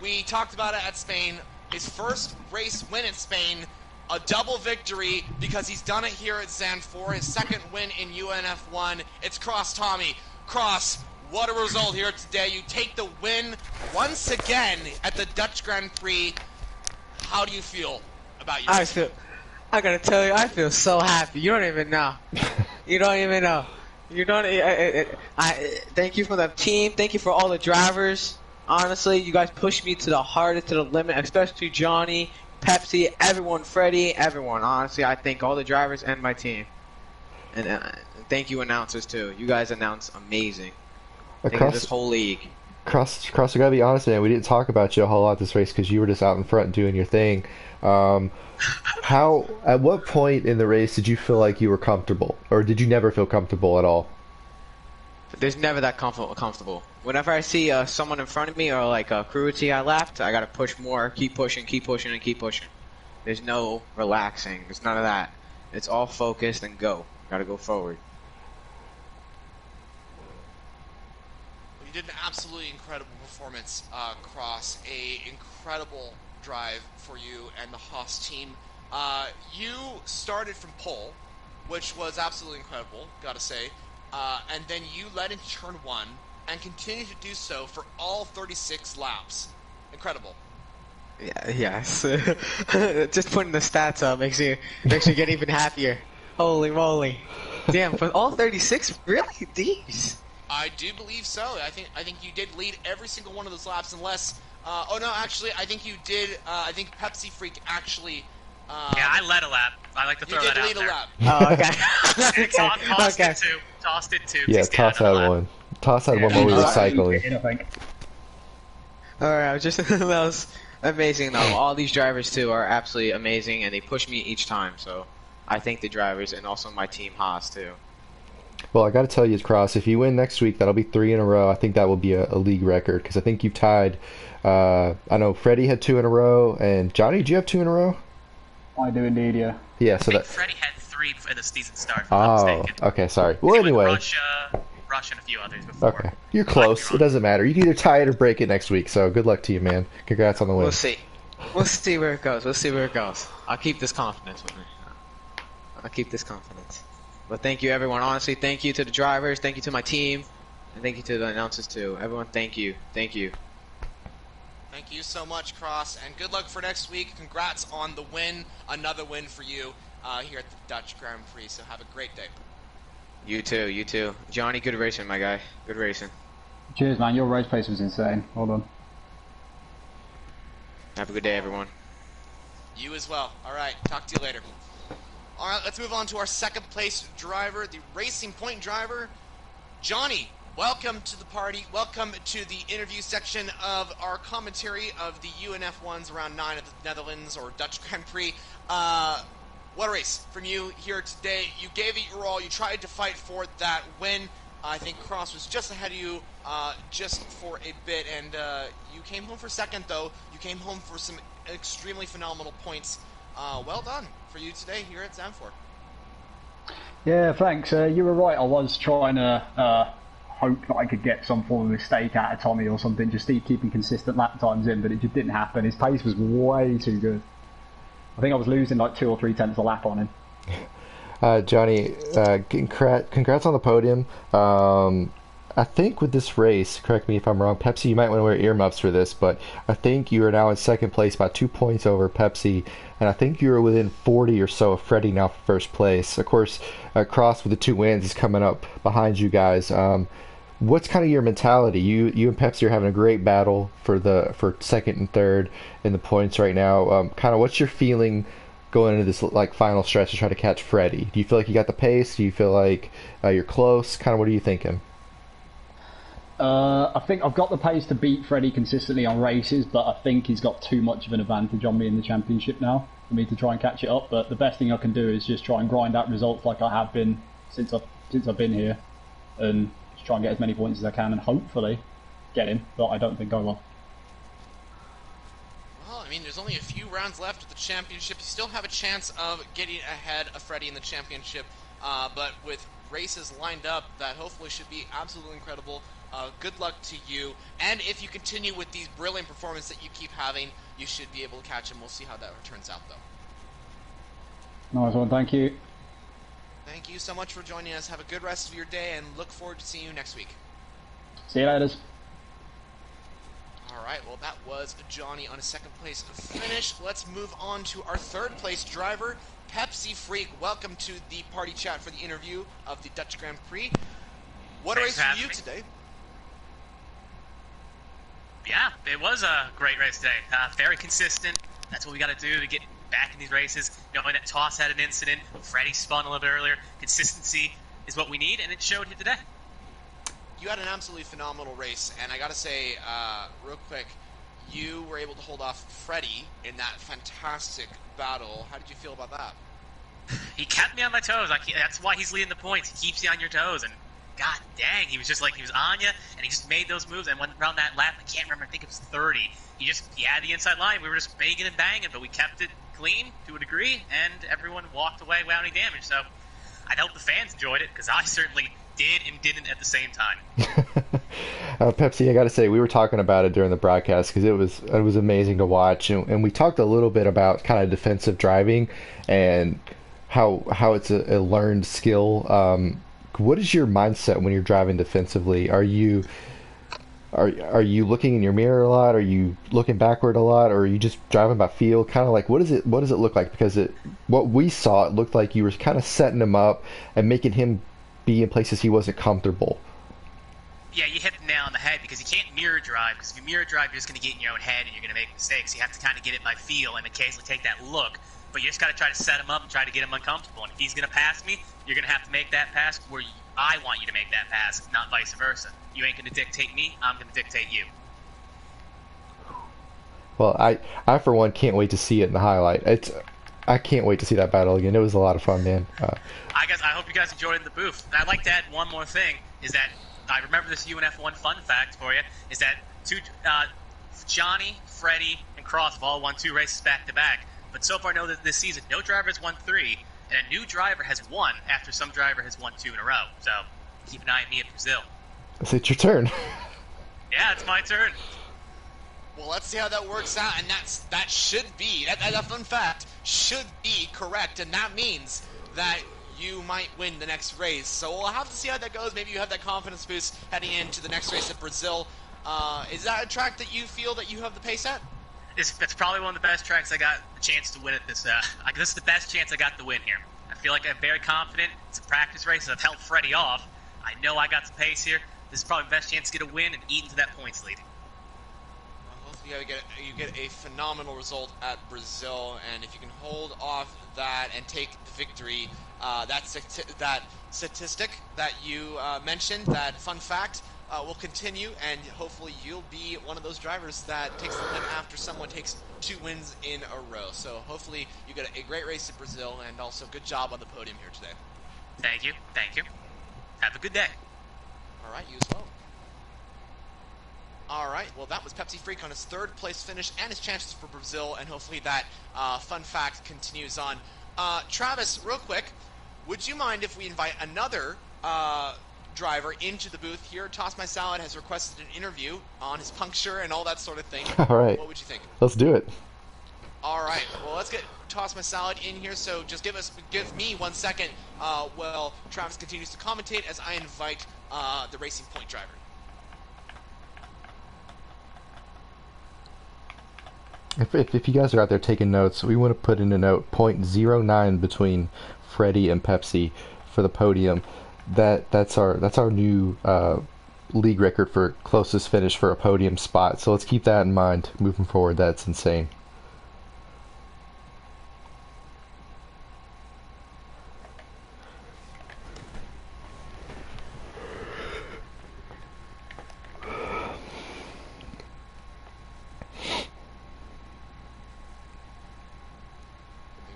We talked about it at Spain. His first race win in Spain, a double victory because he's done it here at Zandvoort. His second win in UNF1. It's Cross Tommy. Cross, what a result here today. You take the win once again at the Dutch Grand Prix. How do you feel about yourself?
I gotta tell you, I feel so happy. You don't even know. You don't even know. You don't. Thank you for the team. Thank you for all the drivers. Honestly, you guys pushed me to the hardest, to the limit, especially Johnny, Pepsi, everyone, Freddie, everyone. Honestly, I thank all the drivers and my team. And thank you, announcers, too. You guys announce amazing. Across this whole league.
Cross, I gotta be honest, man. We didn't talk about you a whole lot this race because you were just out in front doing your thing. At what point in the race did you feel like you were comfortable? Or did you never feel comfortable at all?
There's never that comfortable. Whenever I see someone in front of me or like a crewity I left, I gotta push more, keep pushing, and keep pushing. There's no relaxing. There's none of that. It's all focused and go. Gotta go forward.
Well, you did an absolutely incredible performance, Cross. A incredible drive for you and the Haas team. You started from pole, which was absolutely incredible, gotta say. And then you led into turn 1 and continued to do so for all 36 laps. Incredible.
Yeah, yes. Just putting the stats up makes you get even happier. Holy moly. Damn, for all 36? Really? These?
I do believe so. I think you did lead every single one of those laps, unless. Oh no, actually, I think you did. I think Pepsi Freak actually.
Yeah, I led a lap. I like to throw that out
You did lead a lap.
Oh, okay.
Tossed it too. Tossed it too.
Yeah, Toss had one. Toss had one while we were cycling.
I think.
Alright, that was amazing though. All these drivers too are absolutely amazing, and they push me each time. So I thank the drivers and also my team Haas too.
Well, I got to tell you, Cross, if you win next week, that'll be 3 in a row. I think that will be a league record because I think you've tied. I know Freddie had 2 in a row, and Johnny, did you have 2 in a row?
I do indeed, yeah.
Yeah,
I
so
think
that.
Freddie had 3 at the season start. If I'm not
Oh,
mistaken.
okay, sorry. Well, anyway.
Russia and a few others before.
Okay, you're close. It doesn't matter. You can either tie it or break it next week. So good luck to you, man. Congrats on the win.
We'll see. We'll see where it goes. We'll see where it goes. I'll keep this confidence with me. I'll keep this confidence. But thank you, everyone. Honestly, thank you to the drivers. Thank you to my team. And thank you to the announcers, too. Everyone, thank you. Thank you.
Thank you so much, Cross, and good luck for next week. Congrats on the win. Another win for you here at the Dutch Grand Prix. So have a great day.
You too. You too. Johnny, good racing, my guy. Good racing.
Cheers, man. Your race pace was insane. Well done.
Have a good day, everyone.
You as well. All right, talk to you later. All right, let's move on to our second place driver, the Racing Point driver, Johnny. Welcome to the party. Welcome to the interview section of our commentary of the UNF1's Round 9 of the Netherlands, or Dutch Grand Prix. What a race from you here today. You gave it your all. You tried to fight for that win. I think Cross was just ahead of you just for a bit, and you came home for second, though. You came home for some extremely phenomenal points. Well done for you today here at Zandvoort.
Yeah, thanks. You were right. I was trying to hope that I could get some form of mistake out of Tommy or something, just keeping consistent lap times in, but it just didn't happen. His pace was way too good. I think I was losing like 2 or 3 tenths a lap on him.
Johnny, congrats on the podium. I think with this race, correct me if I'm wrong, Pepsi, you might want to wear earmuffs for this, but I think you are now in second place, about 2 points over Pepsi, and I think you're within 40 or so of Freddie now for first place. Of course, Cross with the 2 wins is coming up behind you guys. What's kind of your mentality? You and Pepsi are having a great battle for second and third in the points right now. Kind of what's your feeling going into this like final stretch to try to catch Freddie? Do you feel like you got the pace? Do you feel like you're close? Kind of what are you thinking?
I think I've got the pace to beat Freddie consistently on races, but I think he's got too much of an advantage on me in the championship now for me to try and catch it up. But the best thing I can do is just try and grind out results like I have been since I've been here, and just try and get as many points as I can, and hopefully get him. But I don't think I will.
Well, I mean, there's only a few rounds left of the championship. You still have a chance of getting ahead of Freddie in the championship, but with races lined up, that hopefully should be absolutely incredible. Good luck to you, and if you continue with these brilliant performances that you keep having, you should be able to catch him. We'll see how that turns out, though.
Nice one, thank you.
Thank you so much for joining us. Have a good rest of your day, and look forward to seeing you next week.
See you later.
All right, well, that was Johnny on a second place finish. Let's move on to our third place driver, Pepsi Freak. Welcome to the party chat for the interview of the Dutch Grand Prix. What a race for you today.
Yeah, it was a great race today. Very consistent. That's what we got to do to get back in these races. Knowing that Toss had an incident, Freddie spun a little bit earlier. Consistency is what we need, and it showed here today.
You had an absolutely phenomenal race, and I got to say, real quick, you were able to hold off Freddie in that fantastic battle. How did you feel about that?
He kept me on my toes. That's why he's leading the points. He keeps you on your toes, and god dang, he was just like, he was on you, and he just made those moves. And when around that lap, I can't remember, I think it was 30, he had the inside line. We were just banging and banging, but we kept it clean to a degree, and everyone walked away without any damage. So I hope the fans enjoyed it, because I certainly did and didn't at the same time.
Pepsi, I got to say, we were talking about it during the broadcast because it was amazing to watch, and we talked a little bit about kind of defensive driving and how it's a learned skill. What is your mindset when you're driving defensively? Are you looking in your mirror a lot? Are you looking backward a lot? Or are you just driving by feel? Kind of like, what does it look like? Because what we saw, it looked like you were kind of setting him up and making him be in places he wasn't comfortable.
Yeah, you hit the nail on the head because you can't mirror drive. Because if you mirror drive, you're just going to get in your own head and you're going to make mistakes. You have to kind of get it by feel and occasionally take that look. But you just got to try to set him up and try to get him uncomfortable. And if he's going to pass me, you're going to have to make that pass where I want you to make that pass, not vice versa. You ain't going to dictate me. I'm going to dictate you.
Well, I for one can't wait to see it in the highlight. I can't wait to see that battle again. It was a lot of fun, man.
I hope you guys enjoyed it in the booth. And I'd like to add one more thing, is that I remember this UNF1 fun fact for you, is that Johnny, Freddie, and Cross have all won 2 races back-to-back. But so far, know that this season, no driver has won 3, and a new driver has won after some driver has won 2 in a row. So keep an eye on me at Brazil.
It's your turn.
Yeah, it's my turn.
Well, let's see how that works out, and that should be, that fun fact should be correct, and that means that you might win the next race. So we'll have to see how that goes. Maybe you have that confidence boost heading into the next race at Brazil. Is that a track that you feel that you have the pace at?
It's probably one of the best tracks I got the chance to win at this. This is the best chance I got to win here. I feel like I'm very confident. It's a practice race. I've helped Freddie off. I know I got the pace here. This is probably the best chance to get a win and eat into that points lead.
You get a phenomenal result at Brazil, and if you can hold off that and take the victory, that statistic that you mentioned, that fun fact, will continue, and hopefully you'll be one of those drivers that takes the win after someone takes 2 wins in a row. So hopefully you get a great race at Brazil, and also good job on the podium here today.
Thank you. Have a good day.
All right, you as well. All right, well, that was Pepsi Freak on his 3rd place finish and his chances for Brazil, and hopefully that fun fact continues on. Travis, real quick, would you mind if we invite another driver into the booth here? Toss My Salad has requested an interview on his puncture and all that sort of thing.
All right.
What would you think?
Let's do it.
All right, well, let's get Toss My Salad in here, so just give me 1 second while Travis continues to commentate as I invite the Racing Point driver.
If you guys are out there taking notes, we want to put in a note, 0.09 between Freddie and Pepsi for the podium. That's our new league record for closest finish for a podium spot. So let's keep that in mind moving forward. That's insane.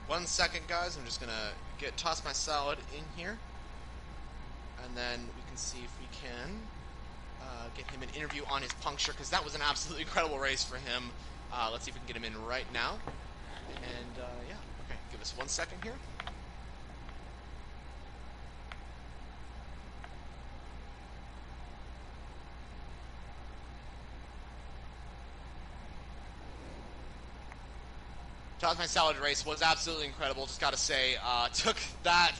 One second, guys. I'm just gonna toss my salad in here, and then we can see if we can get him an interview on his puncture, because that was an absolutely incredible race for him. Let's see if we can get him in right now. And yeah, okay, give us 1 second here. Toss My Salad race was absolutely incredible. Just got to say, took that.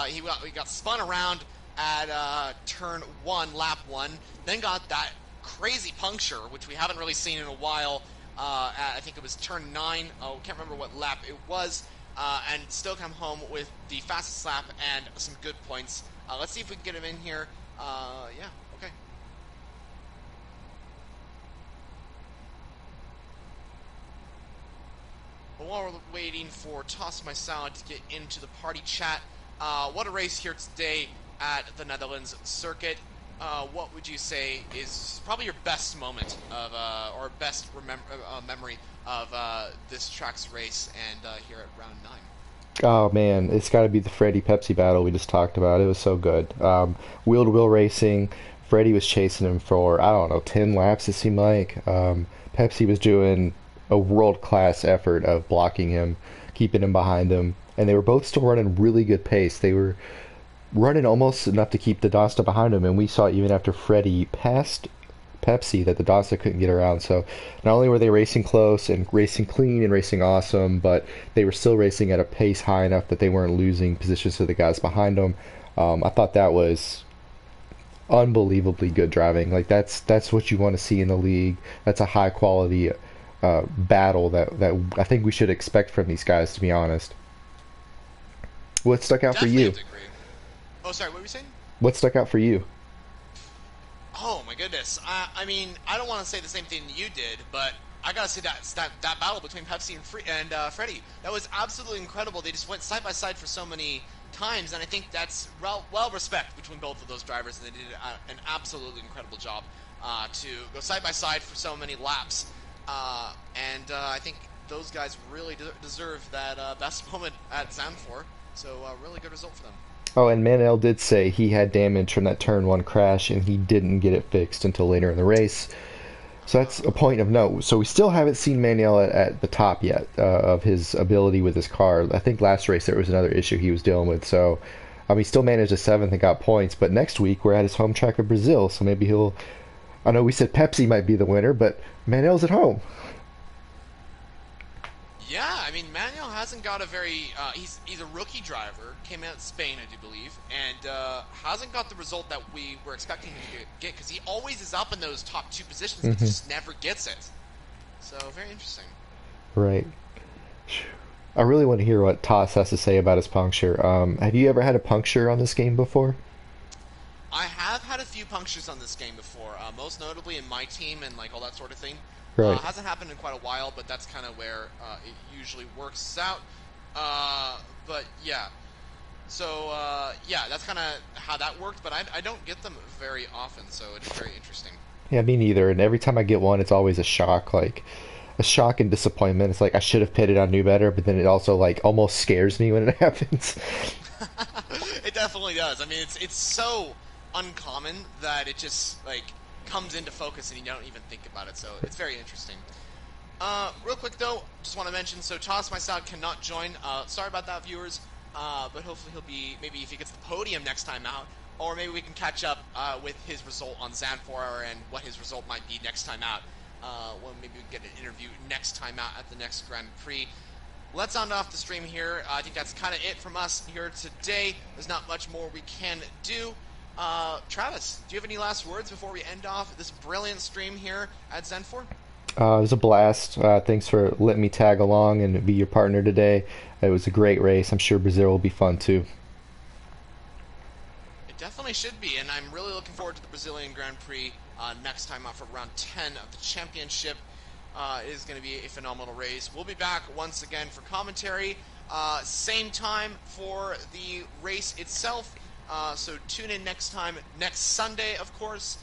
He got spun around at turn 1, lap 1. Then got that crazy puncture, which we haven't really seen in a while. I think it was turn 9. Oh, can't remember what lap it was. And still come home with the fastest lap and some good points. Let's see if we can get him in here. Yeah. Okay. But while we're waiting for Toss My Salad to get into the party chat, what a race here today at the Netherlands circuit. What would you say is probably your best moment of, or best memory of this track's race and here at round 9?
Oh man, it's got to be the Freddie Pepsi battle we just talked about. It was so good. Wheel-to-wheel racing. Freddie was chasing him for, I don't know, 10 laps it seemed like. Pepsi was doing a world-class effort of blocking him, keeping him behind him, and they were both still running really good pace. They were running almost enough to keep the Dasta behind him, and we saw even after Freddie passed Pepsi that the Dasta couldn't get around. So not only were they racing close and racing clean and racing awesome, but they were still racing at a pace high enough that they weren't losing positions to the guys behind them. I thought that was unbelievably good driving. Like that's what you want to see in the league. That's a high quality battle that I think we should expect from these guys, to be honest. What stuck out
Definitely
for you?
have to agree. Oh, sorry, what were you saying?
What stuck out for you?
Oh my goodness. I mean, I don't want to say the same thing you did, but I gotta say that battle between Pepsi and Freddie, that was absolutely incredible. They just went side by side for so many times, and I think that's well respect between both of those drivers, and they did an absolutely incredible job to go side by side for so many laps. I think those guys really deserve that best moment at Zandvoort. So really good result for them.
Oh, and Manel did say he had damage from that turn 1 crash, and he didn't get it fixed until later in the race. So that's a point of note. So we still haven't seen Manuel at the top yet of his ability with his car. I think last race there was another issue he was dealing with. So he still managed a 7th and got points. But next week we're at his home track of Brazil. So maybe he'll... I know we said Pepsi might be the winner, but Manuel's at home.
Yeah, I mean, Manuel hasn't got a very... he's a rookie driver, came out of Spain, I do believe, and hasn't got the result that we were expecting him to get, because he always is up in those top 2 positions, but he just never gets it. So, very interesting.
Right. I really want to hear what Toss has to say about his puncture. Have you ever had a puncture on this game before?
I have had a few punctures on this game before, most notably in my team and like all that sort of thing.
Right.
Hasn't happened in quite a while, but that's kind of where it usually works out. But yeah, so yeah, that's kind of how that worked. But I don't get them very often, so it's very interesting.
Yeah, me neither. And every time I get one, it's always a shock, like a shock and disappointment. It's like I should have pitted, I knew better, but then it also like almost scares me when it happens.
It definitely does. I mean, it's so uncommon that it just like comes into focus and you don't even think about it, so it's very interesting. Real quick though, just want to mention, so Toss myself cannot join. Sorry about that, viewers, but hopefully he'll be, maybe if he gets the podium next time out, or maybe we can catch up with his result on Zandvoort and what his result might be next time out. Well, maybe we can get an interview next time out at the next Grand Prix. Let's end off the stream here. I think that's kind of it from us here today. There's not much more we can do. Travis, do you have any last words before we end off this brilliant stream here at Zandvoort?
It was a blast. Thanks for letting me tag along and be your partner today. It was a great race. I'm sure Brazil will be fun too.
It definitely should be, and I'm really looking forward to the Brazilian Grand Prix next time out for round 10 of the championship. It is going to be a phenomenal race. We'll be back once again for commentary. Same time for the race itself. So tune in next time, next Sunday, of course.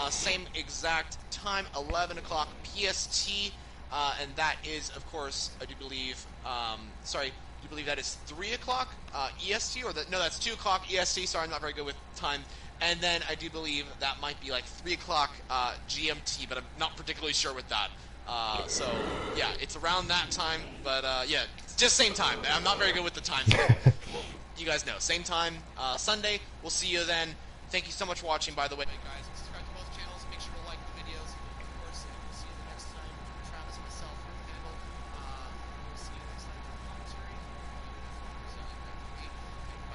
Same exact time, 11 o'clock PST. And that is, of course, I do believe, that is 3 o'clock EST, or no, that's 2 o'clock EST. Sorry, I'm not very good with time. And then I do believe that might be like 3 o'clock GMT, but I'm not particularly sure with that. So, yeah, it's around that time, but yeah, it's just same time. I'm not very good with the time. You guys know, same time, Sunday. We'll see you then. Thank you so much for watching, by the way, guys.